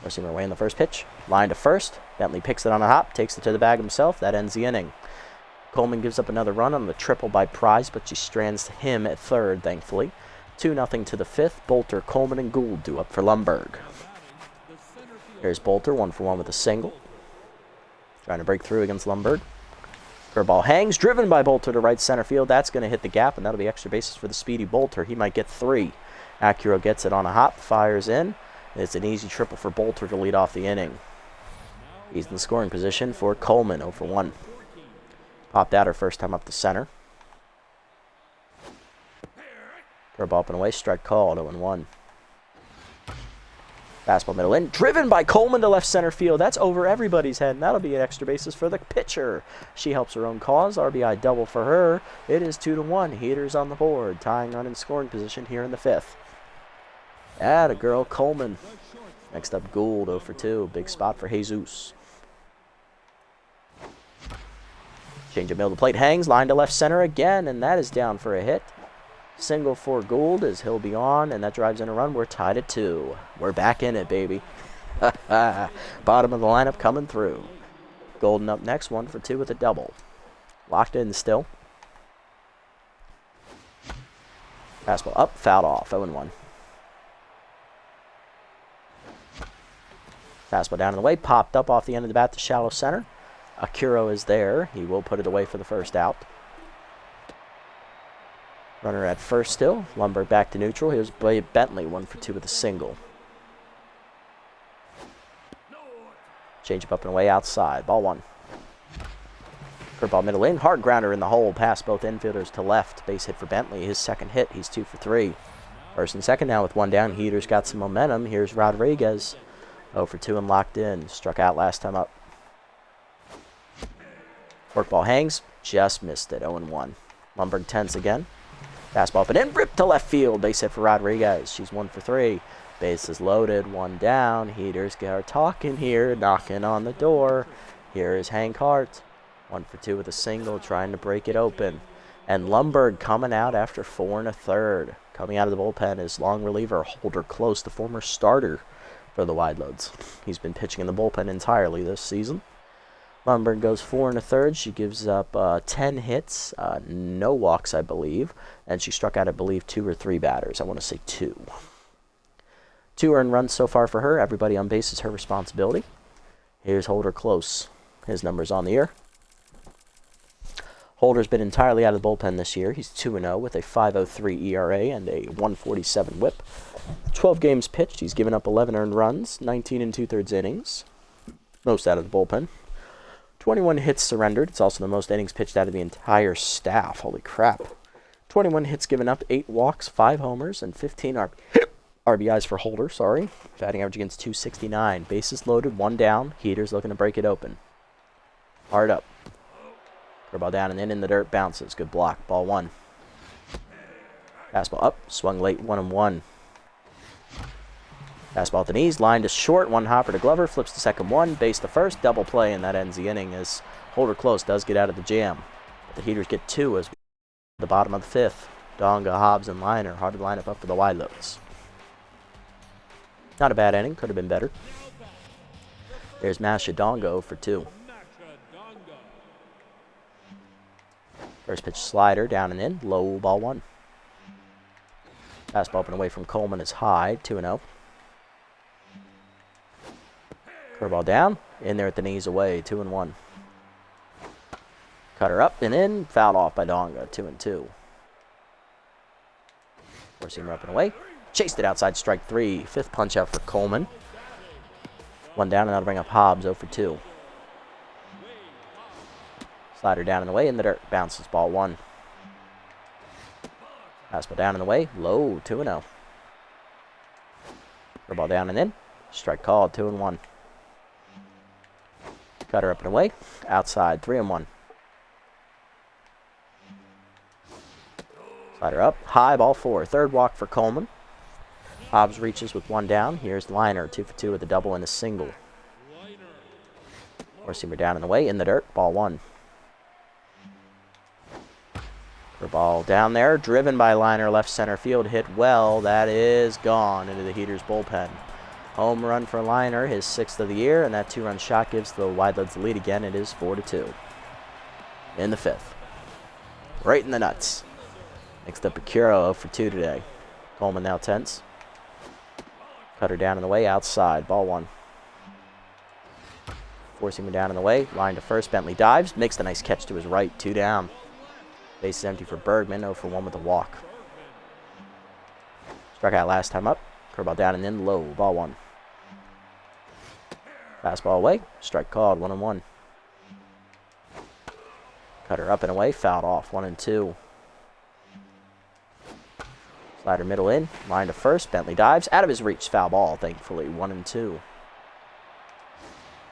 Forcing away in the first pitch. Line to first. Bentley picks it on a hop, takes it to the bag himself. That ends the inning. Coleman gives up another run on the triple by Price, but she strands him at third, thankfully. 2-0 to the fifth. Bolter, Coleman, and Gould due up for Lumberg. Here's Bolter, 1 for 1 with a single. Trying to break through against Lumberg. Curveball hangs, driven by Bolter to right center field. That's going to hit the gap, and that'll be extra bases for the speedy Bolter. He might get 3. Acuro gets it on a hop, fires in. It's an easy triple for Bolter to lead off the inning. He's in the scoring position for Coleman, 0 for 1. Popped out her first time up the center. Curveball up and away, strike called, 0-1. Fastball middle in, driven by Coleman to left center field. That's over everybody's head, and that'll be an extra bases for the pitcher. She helps her own cause. RBI double for her. It is 2-1. Heaters on the board, tying run in scoring position here in the fifth. Atta girl, Coleman. Next up, Gould, 0 for 2. Big spot for Jesus. Change of middle to plate hangs, line to left center again, and that is down for a hit. Single for Gould as he'll be on, and that drives in a run. We're tied at 2. We're back in it, baby. Bottom of the lineup coming through. Golden up next, 1 for 2 with a double. Locked in still. Fastball up, fouled off, 0-1. Fastball down and away, popped up off the end of the bat to shallow center. Acuro is there. He will put it away for the first out. Runner at first still. Lumberg back to neutral. Here's Bentley, 1 for 2 with a single. Change up and away outside. Ball 1. Curveball middle in. Hard grounder in the hole. Past both infielders to left. Base hit for Bentley. His second hit. He's 2 for 3. First and second now with 1 down. Heaters got some momentum. Here's Rodriguez. 0 for 2 and locked in. Struck out last time up. Workball hangs. Just missed it. 0-1. Lumberg tense again. Fastball up and in. Rip to left field. Base hit for Rodriguez. She's 1 for 3. Bases loaded. 1 down. Heaters are talking here. Knocking on the door. Here is Hank Hart. 1 for 2 with a single. Trying to break it open. And Lumberg coming out after 4 1/3. Coming out of the bullpen is long reliever Holder Close, the former starter for the Wide Loads. He's been pitching in the bullpen entirely this season. Lumberg goes 4 1/3. She gives up 10 hits, no walks, I believe, and she struck out, I believe, 2 or 3 batters. I want to say 2. 2 earned runs so far for her. Everybody on base is her responsibility. Here's Holder Close. His number's on the ear. Holder's been entirely out of the bullpen this year. He's 2-0 with a 5.03 ERA and a 147 WHIP. 12 games pitched. He's given up 11 earned runs, 19 2/3 innings, most out of the bullpen. 21 hits surrendered. It's also the most innings pitched out of the entire staff. Holy crap. 21 hits given up, 8 walks, 5 homers, and 15 RBIs for Holder, Batting average against .269. Bases loaded, 1 down. Heaters looking to break it open. Hard up. Curveball down and in the dirt, bounces. Good block. Ball 1. Fastball up, swung late, 1-1. Fastball at the knees, line to short, 1 hopper to Glover, flips to second 1, base to first, double play, and that ends the inning as Holder Close does get out of the jam. But the Heaters get 2 as we at the bottom of the 5th. Donga, Hobbs, and Liner hard to line up for the Wide Loads. Not a bad inning, could have been better. There's Masha Donga 0 for 2. First pitch slider, down and in, low, ball 1. Fastball up and away from Coleman is high, 2-0. Curveball down, in there at the knees away, 2-1. Cutter up and in, fouled off by Donga, 2-2. Four-seamer up and away, chased it outside, strike 3. 5th punch out for Coleman. 1 down, and that'll bring up Hobbs, 0 for 2. Slider down and away, in the dirt, bounces, ball 1. Fastball down and away, low, 2-0. Curveball down and in, strike called, 2-1. Cutter up and away, outside, 3-1. Slider up, high, ball 4. 3rd walk for Coleman. Hobbs reaches with 1 down. Here's Liner, 2 for 2 with a double and a single. Four-seamer down and away, in the dirt, ball 1. For ball down there, driven by Liner, left center field, hit well. That is gone into the Heaters bullpen. Home run for Liner, his 6th of the year, and that 2-run shot gives the Wildlands the lead again. It is 4-2 in the 5th. Right in the nuts. Next up, Akira 0 for 2 today. Coleman now tense. Cutter down in the way, outside, ball 1. Forcing him down in the way, line to first. Bentley dives, makes the nice catch to his right, 2 down. Base is empty for Bergman, 0 for 1 with a walk. Struck out last time up. Curveball down and in, low, ball 1. Fastball away, strike called, 1-1. Cutter up and away, fouled off, 1-2. Slider middle in, line to first. Bentley dives, out of his reach, foul ball, thankfully, 1-2.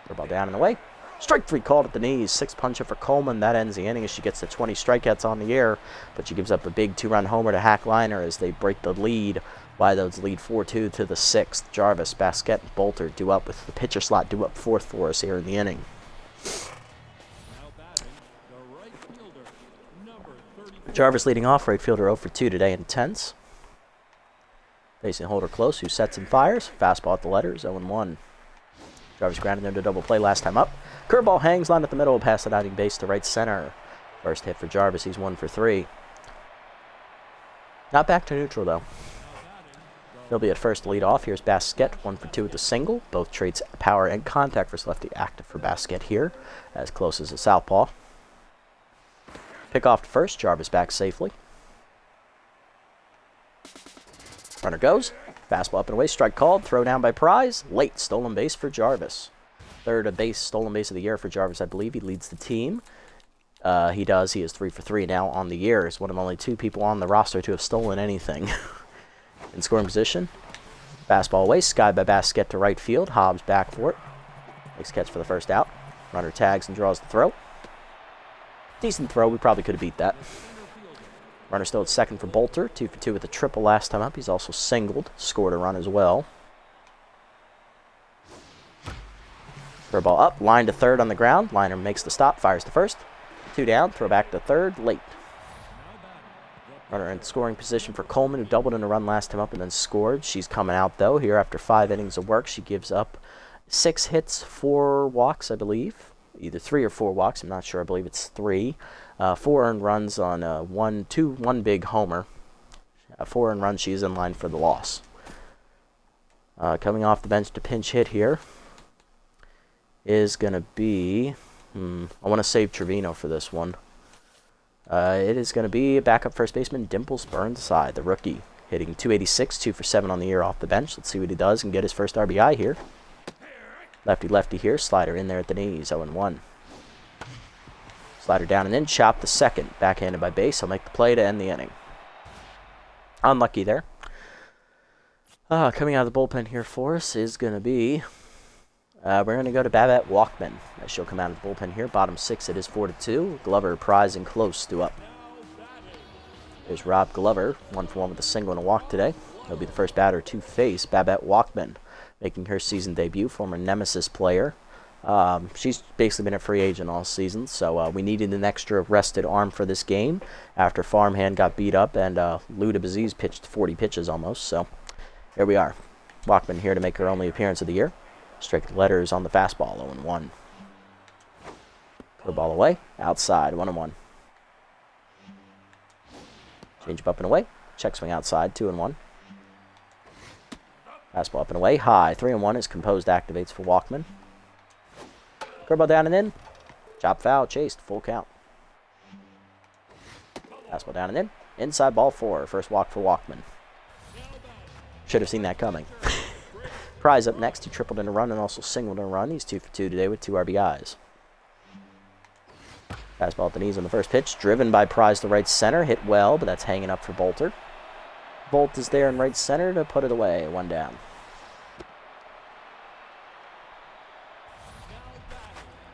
Curveball down and away. Strike 3 called at the knees. 6 puncher for Coleman. That ends the inning as she gets to 20 strikeouts on the year. But she gives up a big 2-run homer to Hack Liner as they break the lead. Wildlands lead 4-2 to the 6th. Jarvis, Basquette, and Bolter do up with the pitcher slot due up 4th for us here in the inning. Jarvis leading off, right fielder 0 for 2 today, intense. Facing holder close, who sets and fires. Fastball at the letters, 0-1. Jarvis grounded into double play last time up. Curveball hangs, line at the middle, past the diving base to right center. First hit for Jarvis, he's 1 for 3. Not back to neutral, though. He'll be at first to lead off. Here's Basquette, 1 for 2 with the single. Both traits power and contact versus lefty active for Basquette here, as close as a southpaw. Pick off to first, Jarvis back safely. Runner goes. Fastball up and away, strike called, throw down by Prize. Late stolen base for Jarvis. 3rd base, stolen base of the year for Jarvis, I believe. He leads the team. He does. He is 3 for 3 now on the year. He's one of only 2 people on the roster to have stolen anything. In scoring position, fastball away, skied by Basquette to right field. Hobbs back for it. Makes catch for the first out. Runner tags and draws the throw. Decent throw. We probably could have beat that. Runner still at second for Bolter. 2 for 2 with a triple last time up. He's also singled. Scored a run as well. Curveball up. Line to third on the ground. Liner makes the stop. Fires to first. 2 down. Throw back to third. Late. Runner in scoring position for Coleman, who doubled in a run last time up and then scored. She's coming out, though. Here after 5 innings of work, she gives up 6 hits, 4 walks, I believe. Either 3 or 4 walks. I'm not sure. I believe it's 3. 4 earned runs on 1 big homer. 4 earned runs. She's in line for the loss. Coming off the bench to pinch hit here is going to be... I want to save Trevino for this one. It is going to be a backup first baseman, Dimples Burnside, the rookie, hitting .286, 2 for 7 on the year off the bench. Let's see what he does and get his first RBI here. Lefty here, slider in there at the knees, 0-1. Slider down and in, chop the second, backhanded by Base. He'll make the play to end the inning. Unlucky there. Coming out of the bullpen here for us is going to be... we're going to go to Babette Walkman. She'll come out of the bullpen here. Bottom 6, it is 4-2. Glover, Prize, and Close do up. There's Rob Glover, 1 for 1 with a single and a walk today. He'll be the first batter to face Babette Walkman, making her season debut, former Nemesis player. She's basically been a free agent all season, so we needed an extra rested arm for this game after Farmhand got beat up and Luda Baziz pitched 40 pitches almost. So here we are. Walkman here to make her only appearance of the year. Strike letters on the fastball, 0-1. Curveball away, outside, 1-1. Change up and away, check swing outside, 2-1. Fastball up and away, high, 3-1 as Composed activates for Walkman. Curveball down and in, chop foul, chased, full count. Fastball down and in, inside ball 4, first walk for Walkman. Should have seen that coming. Prize up next. He tripled in a run and also singled in a run. He's 2 for 2 today with 2 RBIs. Fastball at the knees on the first pitch. Driven by Prize to right center. Hit well, but that's hanging up for Bolter. Bolt is there in right center to put it away. 1 down.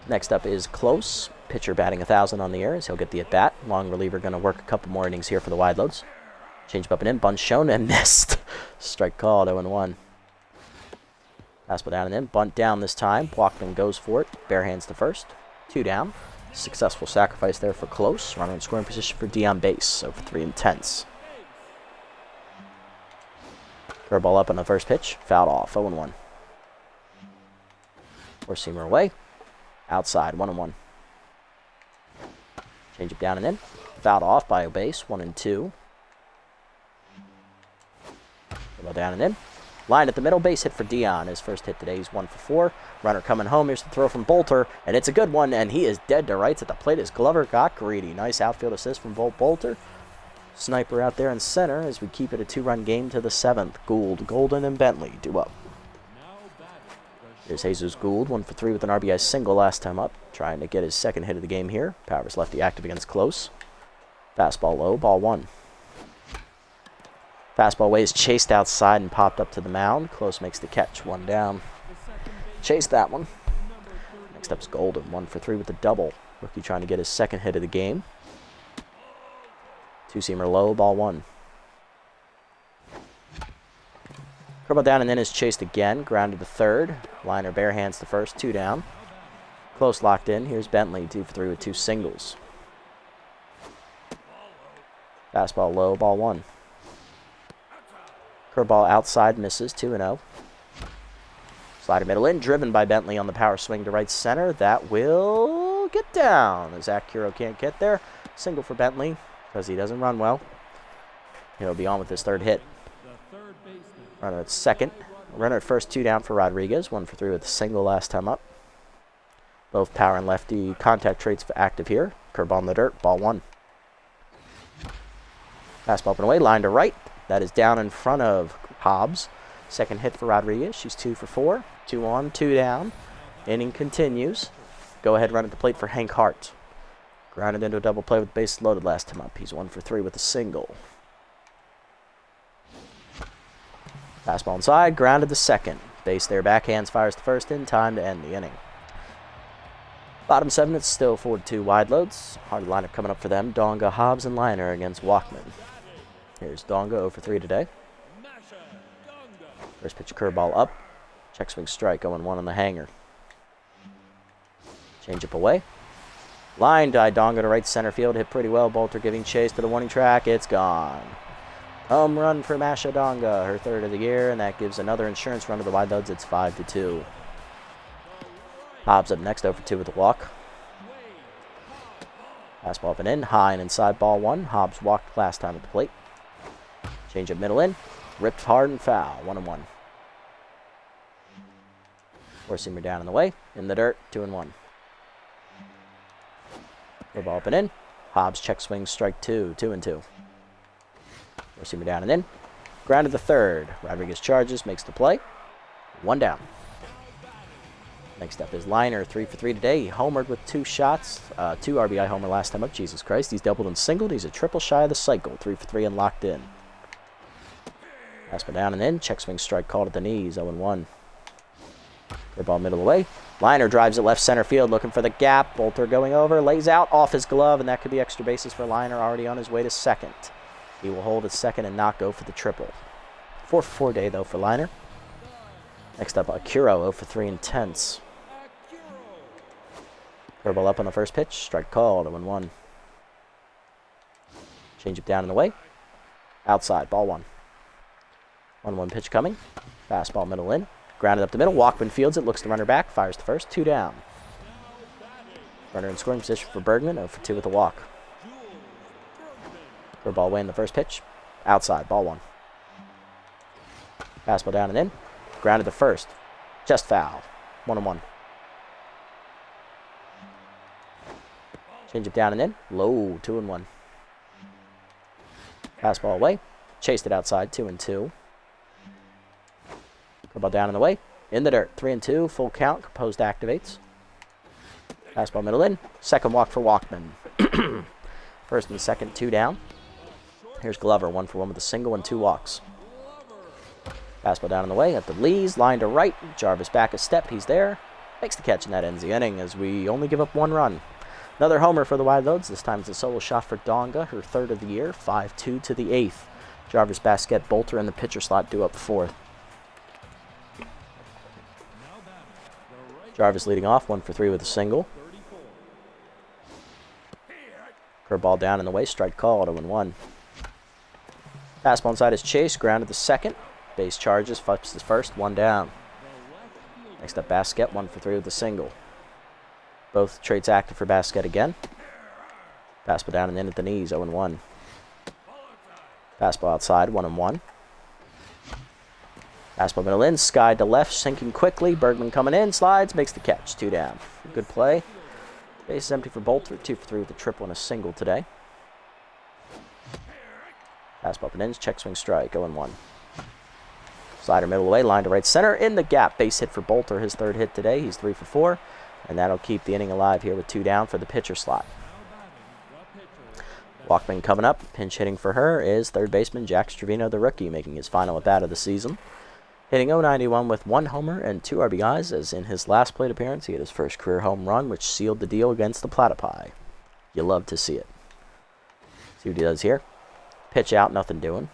Next up is Close. Pitcher batting 1,000 on the air as he'll get the at-bat. Long reliever going to work a couple more innings here for the Wide Loads. Change up and in. Bunt shown and missed. Strike called, 0-1. Fastball down and in. Bunt down this time. Walkman goes for it. Bare hands to first. 2 down. Successful sacrifice there for Close. Runner in scoring position for D on base. Over 3 intense. Curveball up on the first pitch. Fouled off. 0-1. Four-seamer away. Outside. 1-1. Change it down and in. Fouled off by a base. 1-2. Curveball down and in. Line at the middle, base hit for Dion. His first hit today, he's 1 for 4. Runner coming home. Here's the throw from Bolter, and it's a good one, and he is dead to rights at the plate as Glover got greedy. Nice outfield assist from Volt Bolter. Sniper out there in center as we keep it a 2-run game to the 7th. Gould, Golden, and Bentley due up. Here's Jesus Gould, 1 for 3 with an RBI single last time up. Trying to get his second hit of the game here. Powers lefty active against Close. Fastball low, ball 1. Fastball away is chased outside and popped up to the mound. Close makes the catch. 1 down. Chased that one. Next up is Golden. 1 for 3 with the double. Rookie trying to get his second hit of the game. Two-seamer low, ball 1. Curveball down and then is chased again. Grounded to third. Liner bare hands to first. 2 down. Close locked in. Here's Bentley. 2 for 3 with 2 singles. Fastball low, ball 1. Curveball outside, misses, 2-0. Slider middle in, driven by Bentley on the power swing to right center. That will get down. Zach Curo can't get there. Single for Bentley because he doesn't run well. He'll be on with his third hit. Runner at second. Runner at first, 2 down for Rodriguez. 1 for 3 with a single last time up. Both power and lefty contact traits active here. Curveball in the dirt, ball 1. Fastball up and away, line to right. That is down in front of Hobbs. Second hit for Rodriguez. She's 2 for 4. 2 on, 2 down. Inning continues. Go ahead run at the plate for Hank Hart. Grounded into a double play with bases loaded last time up. He's 1 for 3 with a single. Fastball inside. Grounded to second. Base there. Backhands fires to first in time to end the inning. Bottom 7, it's still 4-2 wide loads. Hard lineup coming up for them. Donga, Hobbs, and Liner against Walkman. Here's Donga, 0 for 3 today. First pitch curveball up. Check swing strike, 0-1 on the hanger. Change up away. Line die Donga to right center field. Hit pretty well. Bolter giving chase to the warning track. It's gone. Home run for Masha Donga, her 3rd of the year, and that gives another insurance run to the wide loads. It's 5-2. Hobbs up next, 0 for 2 with a walk. Fastball up and in. High and inside, ball 1. Hobbs walked last time at the plate. Change up middle in. Ripped hard and foul. 1-1. Four-seamer down in the way. In the dirt. 2-1. Ball up and in. Hobbs check swing strike 2. 2-2. Four-seamer down and in. Grounded to third. Rodriguez charges. Makes the play. 1 down. Next up is Liner. 3 for 3 today. He homered with 2 shots. 2 RBI homer last time up. Jesus Christ. He's doubled and singled. He's a triple shy of the cycle. 3 for 3 and locked in. Fastball down and in. Check swing strike called at the knees. 0-1. Curveball middle away. Liner drives it left center field looking for the gap. Bolter going over. Lays out off his glove, and that could be extra bases for Liner already on his way to second. He will hold at second and not go for the triple. 4 for 4 day, though, for Liner. Next up, Curo, 0 for 3 intense. Curveball up on the first pitch. Strike called. 0-1. Change it down in the way. Outside. Ball 1. 1-1 pitch coming. Fastball middle in. Grounded up the middle. Walkman fields it. Looks to runner back. Fires to first. 2 down. Runner in scoring position for Bergman. 0 for 2 with a walk. Curveball away in the first pitch. Outside. Ball 1. Fastball down and in. Grounded to first. Just foul. 1-1. Change it down and in. Low. 2-1. Fastball away. Chased it outside. 2-2. Curveball down in the way. In the dirt. 3-2. Full count. Composed activates. Fastball middle in. Second walk for Walkman. First and second. 2 down. Here's Glover. 1 for 1 with a single and 2 walks. Fastball down in the way. At the Lees. Line to right. Jarvis back a step. He's there. Makes the catch, and that ends the inning as we only give up 1 run. Another homer for the wide loads. This time it's a solo shot for Donga, her 3rd of the year. 5-2 to the 8th. Jarvis Basket, Bolter in the pitcher slot due up 4th. Jarvis leading off, 1 for 3 with a single. Curveball down in the way, strike called, 0-1. Fastball inside is Chase, grounded to second. Base charges, flips his first, 1 down. Next up, Basquet, 1 for 3 with a single. Both traits active for Basquet again. Fastball down and in at the knees, 0-1. Fastball outside, 1-1. Fastball middle in, sky to left, sinking quickly. Bergman coming in, slides, makes the catch, 2 down. Good play. Base is empty for Bolter, 2 for 3 with a triple and a single today. Fastball up and in, check swing strike, 0-1. Slider middle away, line to right center, in the gap. Base hit for Bolter, his 3rd hit today. He's 3 for 4, and that'll keep the inning alive here with 2 down for the pitcher slot. Walkman coming up. Pinch hitting for her is 3rd baseman Jax Trevino, the rookie, making his final at-bat of the season. Hitting .091 with 1 homer and 2 RBIs, as in his last plate appearance, he had his first career home run, which sealed the deal against the Platypi. You love to see it. See what he does here. Pitch out, nothing doing.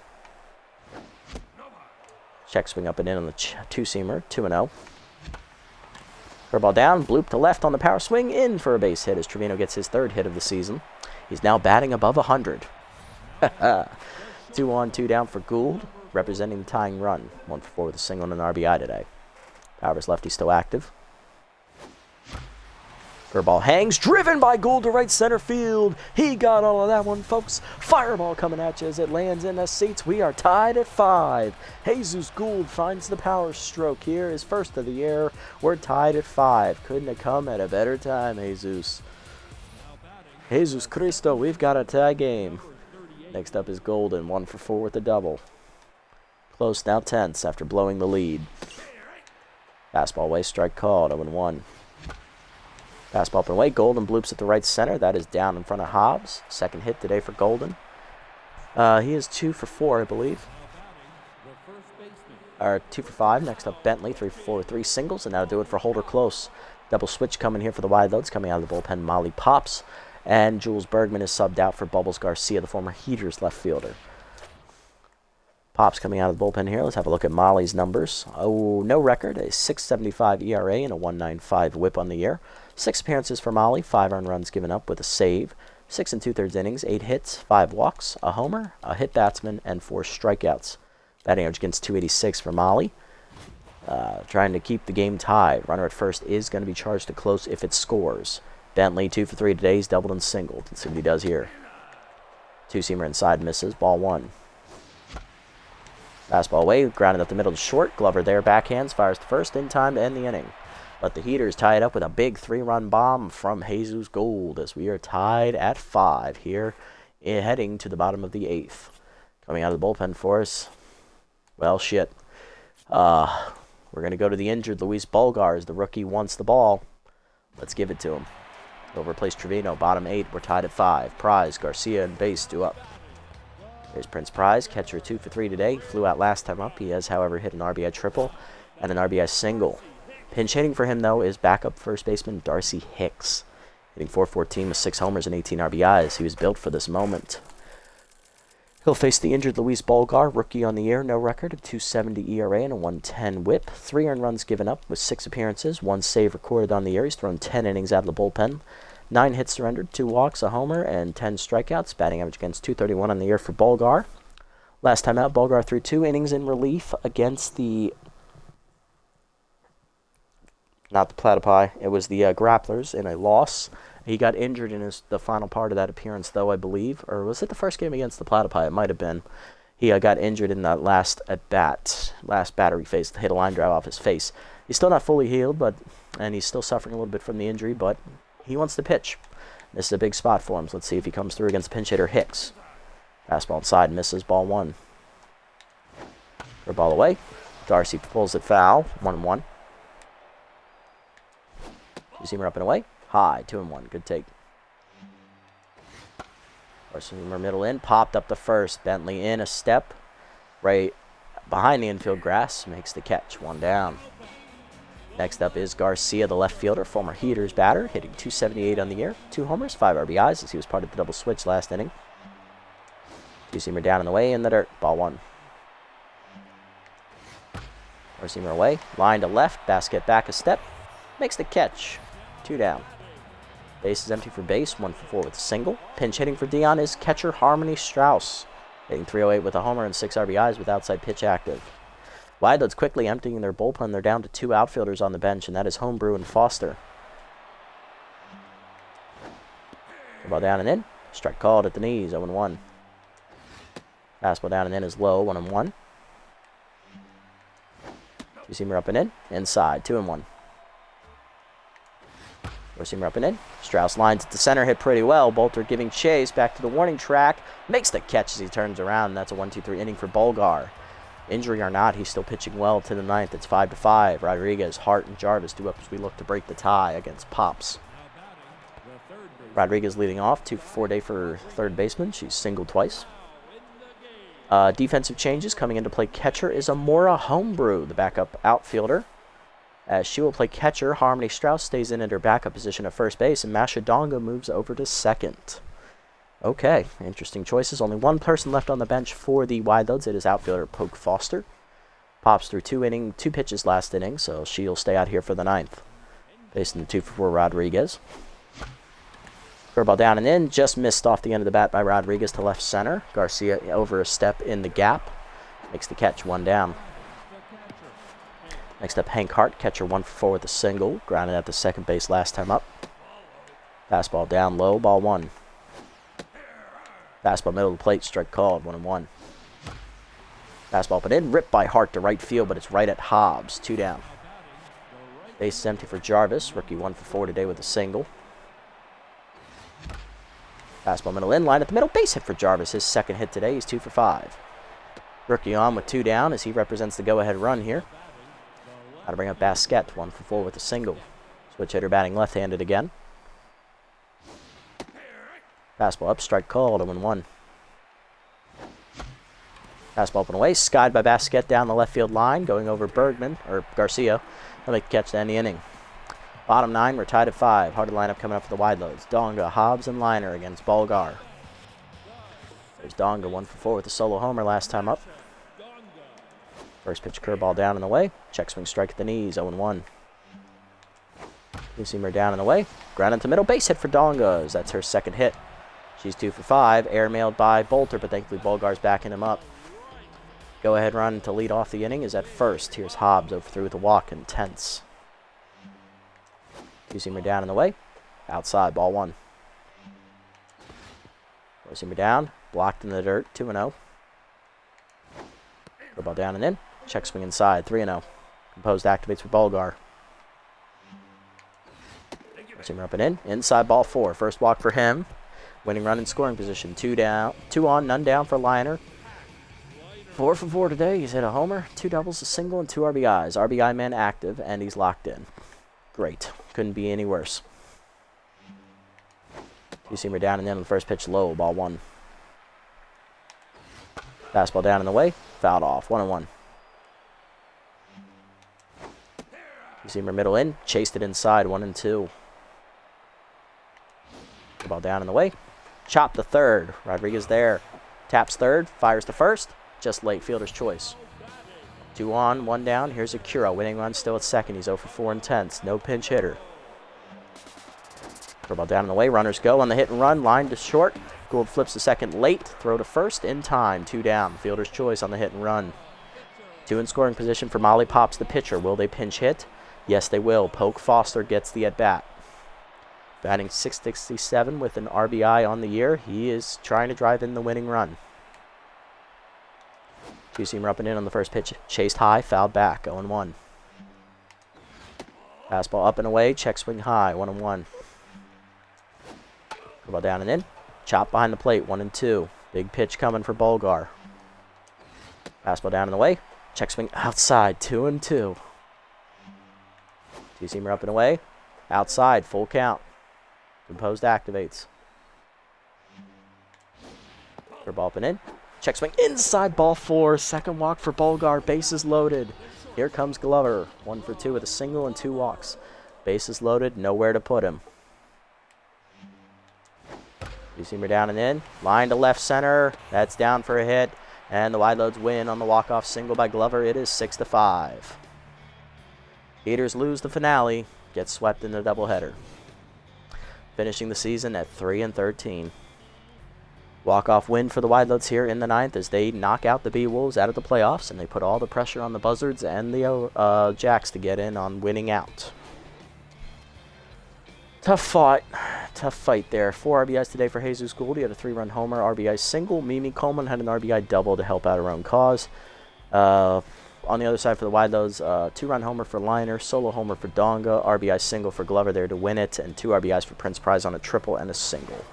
Check swing up and in on the 2-seamer, 2-0. Curveball down, bloop to left on the power swing, in for a base hit as Trevino gets his 3rd hit of the season. He's now batting above 100. 2 on, 2 down for Gould, representing the tying run. 1 for 4 with a single and an RBI today. Powers lefty still active. Curveball hangs, driven by Gould to right center field. He got all of that one, folks. Fireball coming at you as it lands in the seats. We are tied at 5. Jesus Gould finds the power stroke here, his 1st of the year. We're tied at 5. Couldn't have come at a better time, Jesus. Jesus Cristo, we've got a tie game. Next up is Golden, 1 for 4 with a double. Close now, tense after blowing the lead. Fastball away, strike called, 0-1. Fastball up and away, Golden bloops at the right center. That is down in front of Hobbs. 2nd hit today for Golden. He is 2 for 4, I believe. Or 2 for 5. Next up, Bentley, 3 for 4 with 3 singles, and that'll do it for Holder Close. Double switch coming here for the wide loads. Coming out of the bullpen, Molly Pops. And Jules Bergman is subbed out for Bubbles Garcia, the former Heaters left fielder. Pops coming out of the bullpen here. Let's have a look at Molly's numbers. Oh, no record. A 6.75 ERA and a 1.95 whip on the year. 6 appearances for Molly. 5 earned runs given up with a save. 6 2/3 innings. 8 hits. 5 walks. A homer. A hit batsman. And 4 strikeouts. Batting average against .286 for Molly. Trying to keep the game tied. Runner at first is going to be charged to close if it scores. Bentley, 2 for 3 today. He's doubled and singled. Let's see what he does here. 2-seamer inside, misses. Ball 1. Fastball away, grounded up the middle to short. Glover there, backhands, fires to first in time to end the inning. But the Heaters tie it up with a big 3-run bomb from Jesus Gould as we are tied at 5 here, heading to the bottom of the 8th. Coming out of the bullpen for us, well, shit. We're going to go to the injured Luis Bulgar. The rookie wants the ball. Let's give it to him. He'll replace Trevino. Bottom 8. We're tied at 5. Prize, Garcia, and base due up. There's Prince Prize. Catcher 2 for 3 today. Flew out last time up. He has, however, hit an RBI triple and an RBI single. Pinch hitting for him, though, is backup first baseman Darcy Hicks. Hitting .414 with 6 homers and 18 RBIs. He was built for this moment. He'll face the injured Luis Bulgar, rookie on the year, no record, a 2.70 ERA and a 1.10 whip. 3 earned runs given up with 6 appearances, 1 save recorded on the year. He's thrown 10 innings out of the bullpen. 9 hits surrendered, 2 walks, a homer, and 10 strikeouts. Batting average against .231 on the year for Bulgar. Last time out, Bulgar threw 2 innings in relief against the... not the Platypi. It was the Grapplers in a loss. He got injured in the final part of that appearance, though, I believe. Or was it the first game against the Platypi? It might have been. He got injured in that last at-bat, last battery phase, hit a line drive off his face. He's still not fully healed, and he's still suffering a little bit from the injury, but he wants to pitch. This is a big spot for him, so let's see if he comes through against pinch hitter Hicks. Fastball inside, misses, ball 1. Or ball away. Darcy pulls it foul, 1-1. Two-seamer up and away. High, 2-1. Good take. Two-seamer middle in. Popped up the first. Bentley in a step. Right behind the infield grass. Makes the catch. 1 down. Next up is Garcia, the left fielder, former Heaters batter, hitting .278 on the year. 2 homers, 5 RBIs as he was part of the double switch last inning. Two-seamer down in the way in the dirt. Ball 1. Four-seamer away. Line to left. Basket back a step. Makes the catch. 2 down. Base is empty for base, 1 for 4 with a single. Pinch hitting for Dion is catcher Harmony Strauss, hitting .308 with a homer and 6 RBIs with outside pitch active. Wildwood's quickly emptying their bullpen. They're down to 2 outfielders on the bench, and that is Homebrew and Foster. Ball down and in. Strike called at the knees, 0-1. Fastball down and in is low, 1-1. Two-seamer up and in. Inside, 2-1. Four-seamer up and in. Strauss lines at the center, hit pretty well. Bolter giving chase back to the warning track. Makes the catch as he turns around, and that's a 1-2-3 inning for Bolgar. Injury or not, he's still pitching well to the ninth. It's 5-5. Rodriguez, Hart, and Jarvis due up as we look to break the tie against Pops. Rodriguez leading off, 2 for 4 day for third baseman. She's singled twice. Defensive changes coming into play. Catcher is Amora Homebrew, the backup outfielder. As she will play catcher, Harmony Strauss stays in at her backup position at first base, and Masha Donga moves over to second. Okay, interesting choices. Only one person left on the bench for the Wildwoods. It is outfielder Poke Foster. Pops through 2 pitches last inning, so she'll stay out here for the ninth. Facing the 2 for 4 Rodriguez. Curveball down and in, just missed off the end of the bat by Rodriguez to left center. Garcia over a step in the gap. Makes the catch, 1 down. Next up, Hank Hart, catcher 1 for 4 with a single. Grounded at the second base last time up. Fastball down low, ball 1. Fastball middle of the plate, strike called, 1-1. Fastball up and in, ripped by Hart to right field, but it's right at Hobbs, 2 down. Base is empty for Jarvis, rookie 1 for 4 today with a single. Fastball middle in, line at the middle, base hit for Jarvis, his second hit today, he's 2 for 5. Rookie on with 2 down as he represents the go-ahead run here. Got to bring up Basquette, 1 for 4 with a single. Switch hitter batting left-handed again. Fastball up, strike called, 0-1. Fastball up and away, skied by Basquette down the left field line, going over Garcia. He'll make the catch to end the inning. Bottom 9, we're tied at 5. Harder lineup coming up for the Wildwoods. Donga, Hobbs, and Liner against Bolgar. There's Donga, 1 for 4 with a solo homer last time up. First pitch curveball down and away. Check swing strike at the knees, 0-1. Two-seamer down and away. Ground into middle, base hit for Donga. That's her second hit. She's 2 for 5. Airmailed by Bolter, but thankfully Bolgar's backing him up. Go-ahead run to lead off the inning is at first. Here's Hobbs over through with a walk and tense. Two-seamer down and away. Outside, ball 1. Four-seamer down. Blocked in the dirt, 2-0. Curveball down and in. Check swing inside, 3-0. Composed activates for Bolgar. Four-seamer up and in. Inside, ball 4. First walk for him. Winning run in scoring position. 2 down. 2 on, none down for Liner. 4 for 4 today. He's hit a homer, 2 doubles, a single, and 2 RBIs. RBI man active, and he's locked in. Great. Couldn't be any worse. Two-seamer down and in on the first pitch low, ball 1. Fastball down and away, fouled off, 1-1. Two-seamer middle in, chased it inside, 1-2. Ball down and away, chopped to third. Rodriguez there, taps third, fires to first, just late, fielder's choice. 2 on, 1 down. Here's Akira. Winning run still at second. He's 0 for 4 and tenths. No pinch hitter. Curveball down and away. Runners go on the hit and run. Line to short. Gould flips to second late. Throw to first in time. 2 down. Fielder's choice on the hit and run. 2 in scoring position for Molly Pops, the pitcher. Will they pinch hit? Yes, they will. Poke Foster gets the at-bat. Batting .667 with an RBI on the year. He is trying to drive in the winning run. Two-seamer up and in on the first pitch. Chased high, fouled back, 0-1. Fastball up and away, check swing high, 1-1. Curveball down and in. Chop behind the plate, 1-2. Big pitch coming for Bolgar. Fastball down and away. Check swing outside, 2-2. Two-seamer up and away. Outside, full count. Composed activates. Curveball up and in. Check swing inside, ball 4. Second walk for Bolgar. Bases loaded. Here comes Glover. 1 for 2 with a single and 2 walks. Bases loaded. Nowhere to put him. Two-seamer down and in. Line to left center. That's down for a hit. And the Wildwoods win on the walk-off single by Glover. It is 6-5. Heaters lose the finale. Gets swept in the doubleheader. finishing the season at 3-13. Walk-off win for the Wildloads here in the 9th as they knock out the B-Wolves out of the playoffs, and they put all the pressure on the Buzzards and the Jacks to get in on winning out. Tough fight there. 4 RBIs today for Jesus Gould. He had a 3-run homer, RBI single. Mimi Coleman had an RBI double to help out her own cause. On the other side for the Wildloads, 2-run homer for Liner, solo homer for Donga, RBI single for Glover there to win it, and 2 RBIs for Prince Prize on a triple and a single.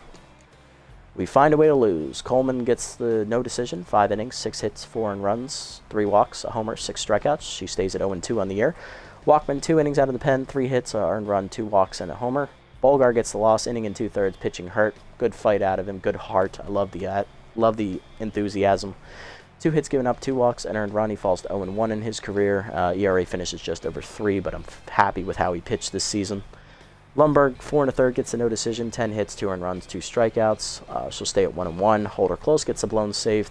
We find a way to lose. Coleman gets the no decision, 5 innings, 6 hits, 4 earned runs, 3 walks, a homer, 6 strikeouts. She stays at 0-2 on the year. Walkman, 2 innings out of the pen, 3 hits, earned run, 2 walks, and a homer. Bolgar gets the loss, inning and 2/3, pitching hurt. Good fight out of him, good heart. I love the enthusiasm. 2 hits given up, 2 walks, and earned run. He falls to 0-1 in his career. ERA finishes just over 3, but I'm happy with how he pitched this season. Lundberg, 4 1/3, gets a no decision, 10 hits, 2 earned runs, 2 strikeouts. She'll stay at 1-1. Holder Close gets a blown save,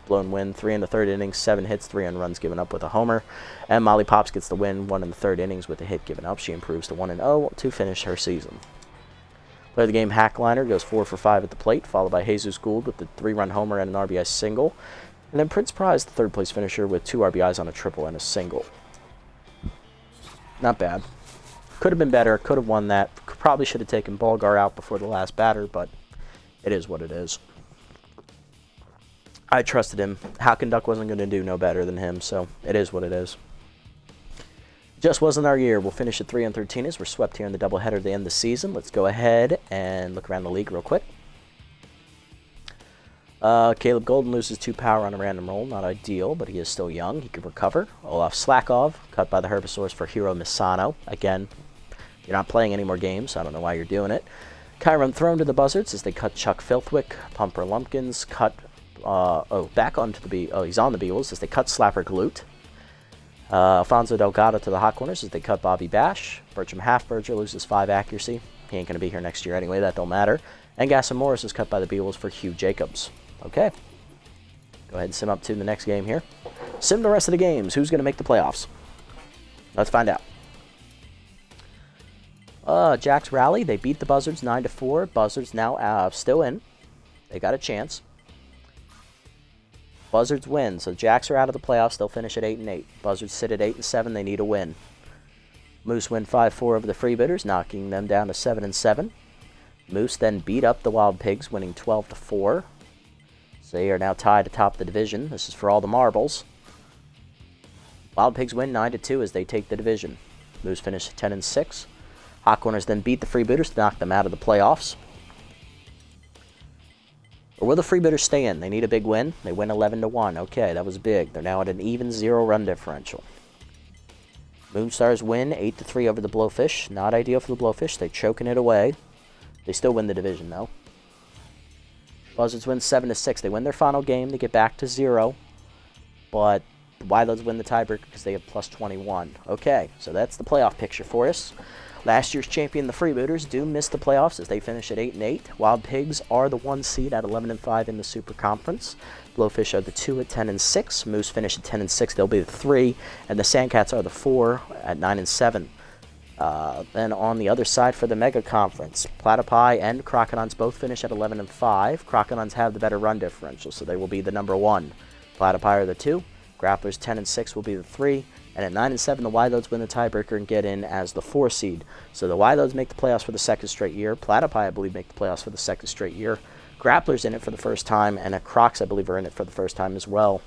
blown win, 3 in the 3rd inning, 7 hits, 3 earned runs given up with a homer. And Molly Pops gets the win, 1 in the 3rd innings with a hit given up. She improves to 1-0 to finish her season. Player of the game, Hackliner, goes 4 for 5 at the plate, followed by Jesus Gould with the 3-run homer and an RBI single. And then Prince Prize, the 3rd place finisher, with 2 RBIs on a triple and a single. Not bad. Could have been better, could have won that. Probably should have taken Bolgar out before the last batter, but it is what it is. I trusted him. Hackenduck wasn't going to do no better than him, so it is what it is. Just wasn't our year. We'll finish at 3-13 as we're swept here in the doubleheader to end the season. Let's go ahead and look around the league real quick. Caleb Golden loses 2 power on a random roll. Not ideal, but he is still young. He can recover. Olaf Slakov, cut by the Herbisaurs for Hiro Misano. Again, you're not playing any more games, so I don't know why you're doing it. Chiron thrown to the Buzzards as they cut Chuck Filthwick. Pumper Lumpkins cut, back onto the he's on the Beewolves as they cut Slapper Glute. Alfonso Delgado to the Hot Corners as they cut Bobby Bash. Bertram Halfberger loses 5 accuracy. He ain't going to be here next year anyway, that don't matter. And Gasson Morris is cut by the Beewolves for Hugh Jacobs. Okay. Go ahead and sim up to the next game here. Sim the rest of the games. Who's going to make the playoffs? Let's find out. Jacks rally. They beat the Buzzards 9-4. Buzzards now still in. They got a chance. Buzzards win. So Jacks are out of the playoffs. They'll finish at 8-8. Buzzards sit at 8-7. They need a win. Moose win 5-4 over the Freebooters, knocking them down to 7-7. Moose then beat up the Wild Pigs, winning 12-4. So they are now tied atop the division. This is for all the marbles. Wild Pigs win 9-2 as they take the division. Moose finish 10-6. Hot Corners then beat the Freebooters to knock them out of the playoffs. Or will the Freebooters stay in? They need a big win. They win 11-1. Okay, that was big. They're now at an even 0-run differential. Moonstars win 8-3 over the Blowfish. Not ideal for the Blowfish. They're choking it away. They still win the division, though. Buzzards win 7-6. They win their final game. They get back to 0. But the Wildloads win the tiebreaker because they have plus 21. Okay, so that's the playoff picture for us. Last year's champion, the Freebooters, do miss the playoffs as they finish at 8-8. Wild Pigs are the 1 seed at 11-5 in the Super Conference. Blowfish are the 2 at 10-6. Moose finish at 10-6. They'll be the 3. And the Sandcats are the 4 at 9-7. Then on the other side for the Mega Conference, Platypi and Crocodons both finish at 11-5. Crocodons have the better run differential, so they will be the number 1. Platypi are the 2. Grapplers 10-6 will be the 3. And at 9-7, the Wildloads win the tiebreaker and get in as the 4 seed. So the Wildloads make the playoffs for the 2nd straight year. Platypi, I believe, make the playoffs for the 2nd straight year. Grapplers in it for the first time, and Crocs, I believe, are in it for the first time as well.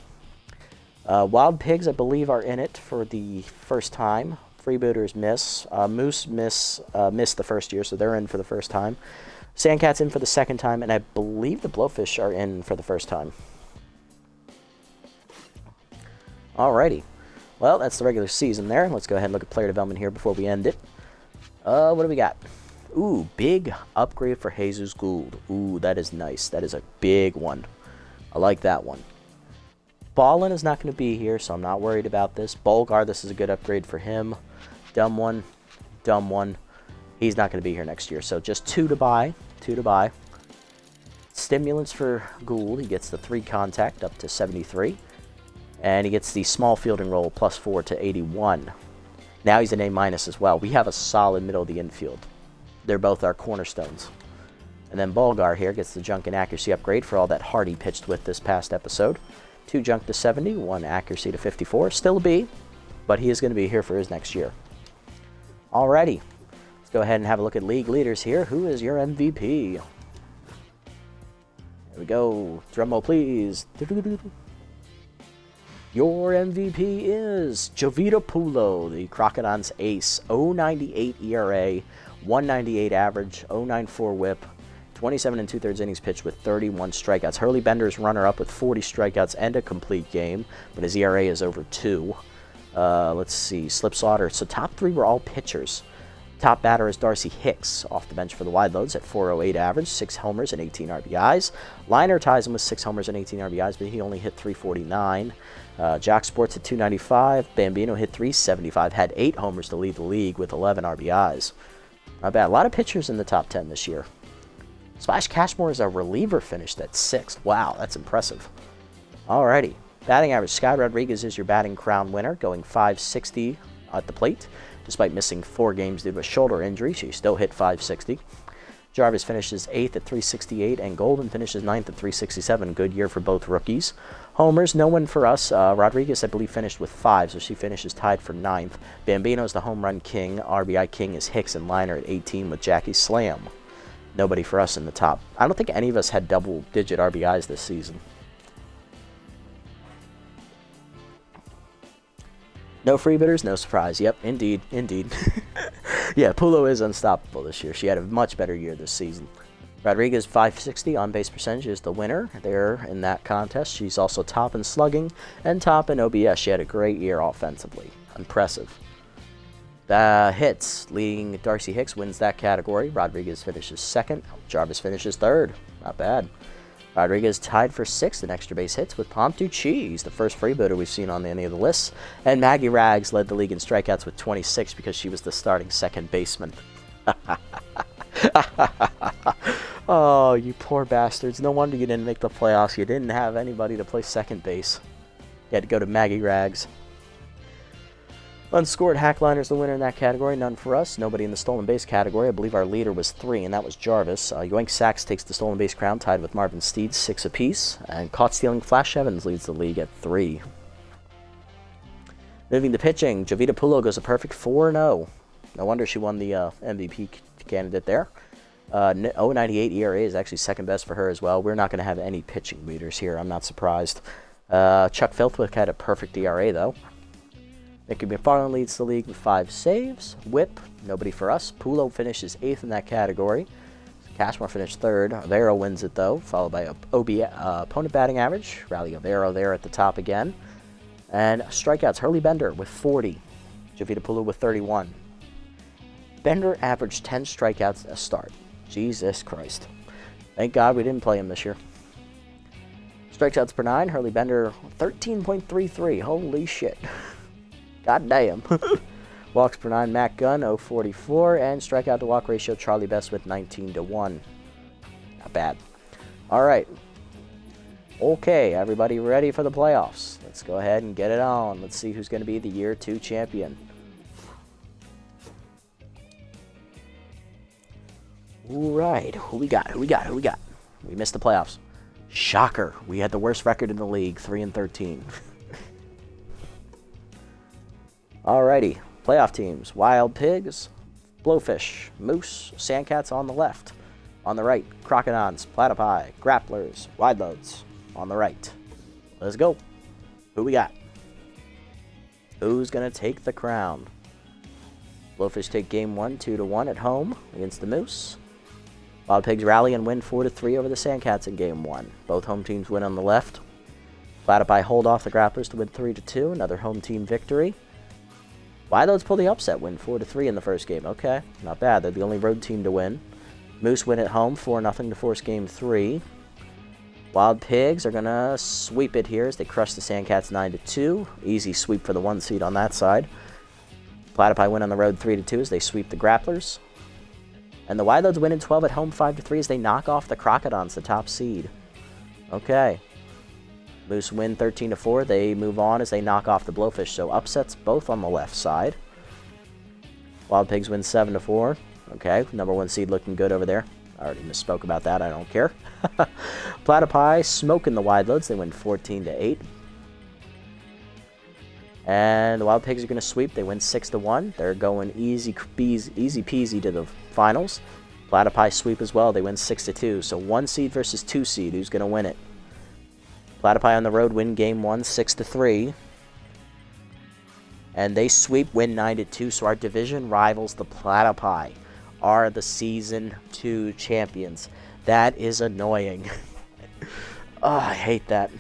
Wild Pigs, I believe, are in it for the first time. Freebooters miss. Moose missed the first year, so they're in for the first time. Sandcats in for the 2nd time, and I believe the Blowfish are in for the first time. Alrighty. Well, that's the regular season there. Let's go ahead and look at player development here before we end it. What do we got? Ooh, big upgrade for Jesus Gould. Ooh, that is nice. That is a big one. I like that one. Ballin is not going to be here, so I'm not worried about this. Bolgar, this is a good upgrade for him. Dumb one. Dumb one. He's not going to be here next year, so just 2 to buy. 2 to buy. Stimulants for Gould. He gets the 3 contact up to 73. And he gets the small fielding roll plus 4 to 81. Now he's an A- as well. We have a solid middle of the infield. They're both our cornerstones. And then Bulgar here gets the junk and accuracy upgrade for all that Hardy pitched with this past episode. 2 junk to 70, 1 accuracy to 54. Still a B, but he is going to be here for his next year. Alrighty, let's go ahead and have a look at league leaders here. Who is your MVP? Here we go. Drum roll, please. Your MVP is Jovita Pulo, the Crocodons ace. 0.98 ERA, 198 average, 0.94 whip, 27 and 2/3 innings pitched with 31 strikeouts. Hurley Bender's runner-up with 40 strikeouts and a complete game, but his ERA is over 2. Let's see, Slip Slaughter. So top 3 were all pitchers. Top batter is Darcy Hicks off the bench for the Wide Loads at 408 average, 6 homers and 18 RBIs. Liner ties him with 6 homers and 18 RBIs, but he only hit 349. Jock Sports at 295. Bambino hit 375, had 8 homers to lead the league with 11 RBIs. Not bad. A lot of pitchers in the top 10 this year. Splash Cashmore is a reliever, finished at 6th. Wow, that's impressive. Alrighty. Batting average. Sky Rodriguez is your batting crown winner, going .560 at the plate. Despite missing 4 games due to a shoulder injury, she still hit .560. Jarvis finishes 8th at 368, and Golden finishes 9th at 367. Good year for both rookies. Homers, no one for us. Rodriguez, I believe, finished with 5, so she finishes tied for 9th. Bambino's the home run king. RBI king is Hicks and Liner at 18 with Jackie Slam. Nobody for us in the top. I don't think any of us had double-digit RBIs this season. No free bidders, no surprise. Yep, indeed. Yeah, Pulo is unstoppable this year. She had a much better year this season. Rodriguez, .560 on-base percentage, is the winner there in that contest. She's also top in slugging and top in OBS. She had a great year offensively. Impressive. Hits, leading Darcy Hicks wins that category. Rodriguez finishes 2nd. Jarvis finishes 3rd. Not bad. Rodriguez tied for 6th in extra base hits with Pontucci. He's the first freebooter we've seen on any of the lists. And Maggie Rags led the league in strikeouts with 26 because she was the starting second baseman. Oh, you poor bastards. No wonder you didn't make the playoffs. You didn't have anybody to play second base. You had to go to Maggie Rags. Unscored Hackliner's the winner in that category. None for us. Nobody in the stolen base category. I believe our leader was 3, and that was Jarvis. Yoink Sachs takes the stolen base crown, tied with Marvin Steed, 6 apiece. And caught stealing Flash Evans leads the league at 3. Moving to pitching, Jovita Pulo goes a perfect 4-0. No wonder she won the MVP candidate there. 0.98 ERA is actually second best for her as well. We're not going to have any pitching leaders here. I'm not surprised. Chuck Filthwick had a perfect ERA, though. Mickey McFarland leads the league with 5 saves. Whip, nobody for us. Pulo finishes 8th in that category. Cashmore finished 3rd. Avero wins it, though, followed by opponent batting average. Rally Avero there at the top again. And strikeouts, Hurley Bender with 40. Jovita Pulo with 31. Bender averaged 10 strikeouts a start. Jesus Christ. Thank God we didn't play him this year. Strikeouts per 9, Hurley Bender 13.33. Holy shit. God damn. Walks per 9, Matt Gunn 0.44. And strikeout to walk ratio, Charlie Best with 19-1. Not bad. All right. Okay, everybody ready for the playoffs? Let's go ahead and get it on. Let's see who's going to be the Year 2 champion. All right, who we got? We missed the playoffs. Shocker. We had the worst record in the league, 3-13. Alrighty, playoff teams. Wild Pigs, Blowfish, Moose, Sandcats on the left. On the right, Crocodons, Platypi, Grapplers, Wide Loads. On the right. Let's go. Who we got? Who's going to take the crown? Blowfish take game 1, 2-1 at home against the Moose. Wild Pigs rally and win 4-3 over the Sandcats in game 1. Both home teams win on the left. Platypi hold off the Grapplers to win 3-2, another home team victory. Wide Loads pull the upset, win 4-3 in the first game. Okay, not bad. They're the only road team to win. Moose win at home, 4-0 to force game 3. Wild Pigs are going to sweep it here as they crush the Sandcats 9-2. Easy sweep for the 1 seed on that side. Platypi win on the road 3-2 as they sweep the Grapplers. And the Wide Loads win in 12 at home 5-3 as they knock off the Crocodons, the top seed. Okay. Moose win 13-4. They move on as they knock off the Blowfish, so upsets both on the left side. Wild Pigs win 7-4. Okay, number 1 seed looking good over there. I already misspoke about that. I don't care. Platypi smoking the Wide Loads. They win 14-8. And the Wild Pigs are going to sweep. They win 6-1. They're going easy peasy to the finals. Platypi sweep as well. They win 6-2. So 1 seed versus 2 seed. Who's going to win it? Platypi on the road win game 1, 6-3. And they sweep, win 9-2. So our division rivals, the Platypi, are the Season 2 champions. That is annoying. Oh, I hate that.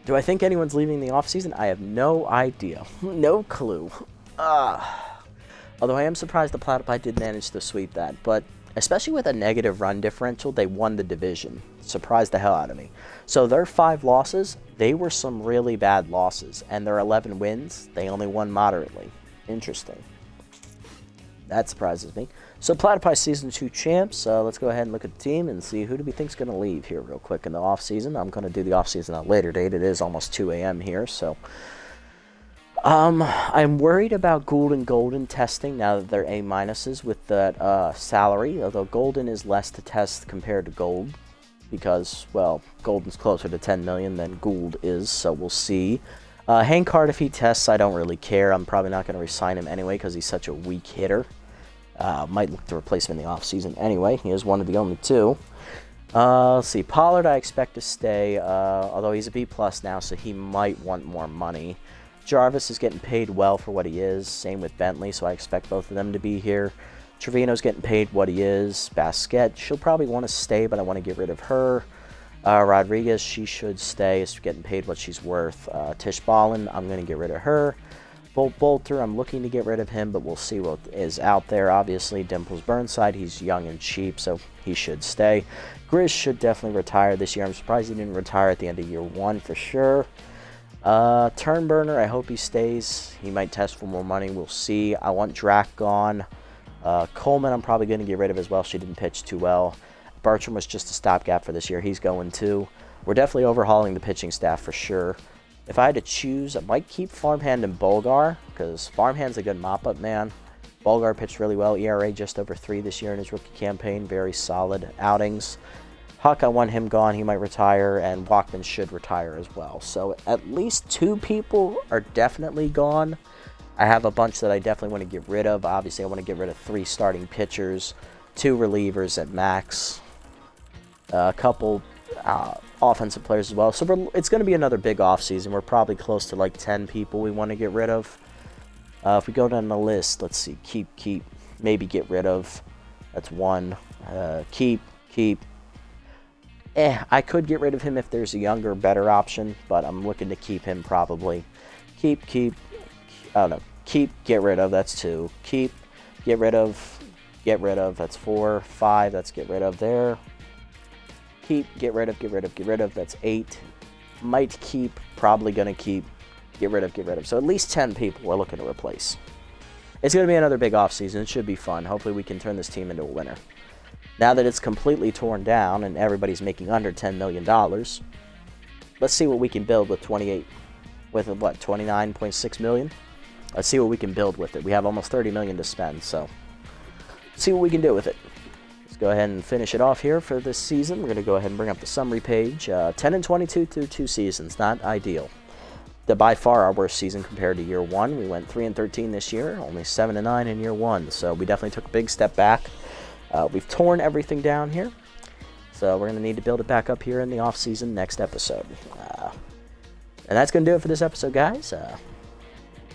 Do I think anyone's leaving the offseason? I have no idea. No clue. Although I am surprised the Platypi did manage to sweep that. But especially with a negative run differential, they won the division. Surprised the hell out of me. So their 5 losses, they were some really bad losses. And their 11 wins, they only won moderately. Interesting. That surprises me. So Platypi Season 2 champs. Let's go ahead and look at the team and see who do we think is going to leave here real quick in the offseason. I'm going to do the offseason at a later date. It is almost 2 a.m. here, so... I'm worried about Gould and Golden testing now that they're A-minuses with that salary, although Golden is less to test compared to Gold because, well, Golden's closer to 10 million than Gould is, so we'll see. Hankard, if he tests, I don't really care. I'm probably not going to re-sign him anyway because he's such a weak hitter. Might look to replace him in the offseason anyway. He is one of the only 2. Let's see. Pollard, I expect to stay, although he's a B+ now, so he might want more money. Jarvis is getting paid well for what he is. Same with Bentley, so I expect both of them to be here. Trevino's getting paid what he is. Basquette, she'll probably want to stay, but I want to get rid of her. Rodriguez, she should stay. Is getting paid what she's worth. Tish Ballin, I'm going to get rid of her. Bolter, I'm looking to get rid of him, but we'll see what is out there. Obviously, Dimples Burnside, he's young and cheap, so he should stay. Grizz should definitely retire this year. I'm surprised he didn't retire at the end of year 1 for sure. Turnburner, I hope he stays. He might test for more money. We'll see. I want Drac gone. Coleman, I'm probably going to get rid of as well. She didn't pitch too well. Bertram was just a stopgap for this year. He's going too. We're definitely overhauling the pitching staff for sure. If I had to choose, I might keep Farmhand and Bolgar because Farmhand's a good mop-up man. Bolgar pitched really well. ERA just over 3 this year in his rookie campaign. Very solid outings. Huck, I want him gone. He might retire, and Walkman should retire as well. So at least 2 people are definitely gone. I have a bunch that I definitely want to get rid of. Obviously, I want to get rid of 3 starting pitchers, 2 relievers at max, a couple offensive players as well. So it's going to be another big offseason. We're probably close to like 10 people we want to get rid of. If we go down the list, let's see. Keep, maybe get rid of. That's 1. Keep. I could get rid of him if there's a younger, better option, but I'm looking to keep him probably. Keep, oh no, get rid of, that's 2. Keep, get rid of, that's 4. 5, that's get rid of there. Keep, get rid of, that's 8. Might keep, probably going to keep, get rid of. So at least 10 people we're looking to replace. It's going to be another big offseason. It should be fun. Hopefully we can turn this team into a winner. Now that it's completely torn down and everybody's making under $10 million, let's see what we can build with 29.6 million? Let's see what we can build with it. We have almost 30 million to spend, so let's see what we can do with it. Let's go ahead and finish it off here for this season. We're going to go ahead and bring up the summary page. 10-22 through 2 seasons, not ideal. By far our worst season compared to year 1. We went 3-13 this year, only 7-9 in year 1, so we definitely took a big step back. We've torn everything down here, so we're going to need to build it back up here in the offseason next episode. And that's going to do it for this episode, guys.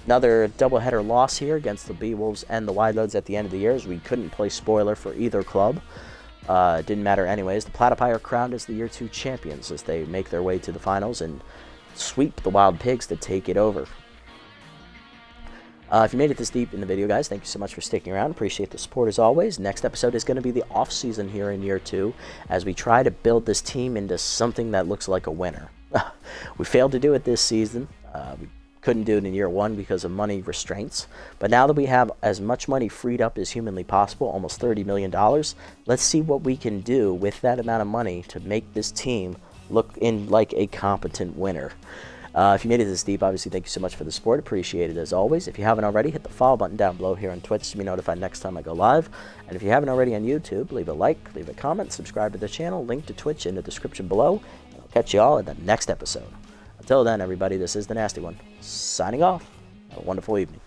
Another doubleheader loss here against the B-Wolves and the Wide Loads at the end of the year, as we couldn't play spoiler for either club. It didn't matter anyways. The Platypi are crowned as the year 2 champions as they make their way to the finals and sweep the Wild Pigs to take it over. If you made it this deep in the video, guys, thank you so much for sticking around. Appreciate the support as always. Next episode is going to be the off-season here in year 2 as we try to build this team into something that looks like a winner. We failed to do it this season. We couldn't do it in year 1 because of money restraints. But now that we have as much money freed up as humanly possible, almost $30 million, let's see what we can do with that amount of money to make this team look in like a competent winner. If you made it this deep, obviously, thank you so much for the support. Appreciate it as always. If you haven't already, hit the follow button down below here on Twitch to be notified next time I go live. And if you haven't already on YouTube, leave a like, leave a comment, subscribe to the channel, link to Twitch in the description below. And I'll catch you all in the next episode. Until then, everybody, this is the Nasty One, signing off. Have a wonderful evening.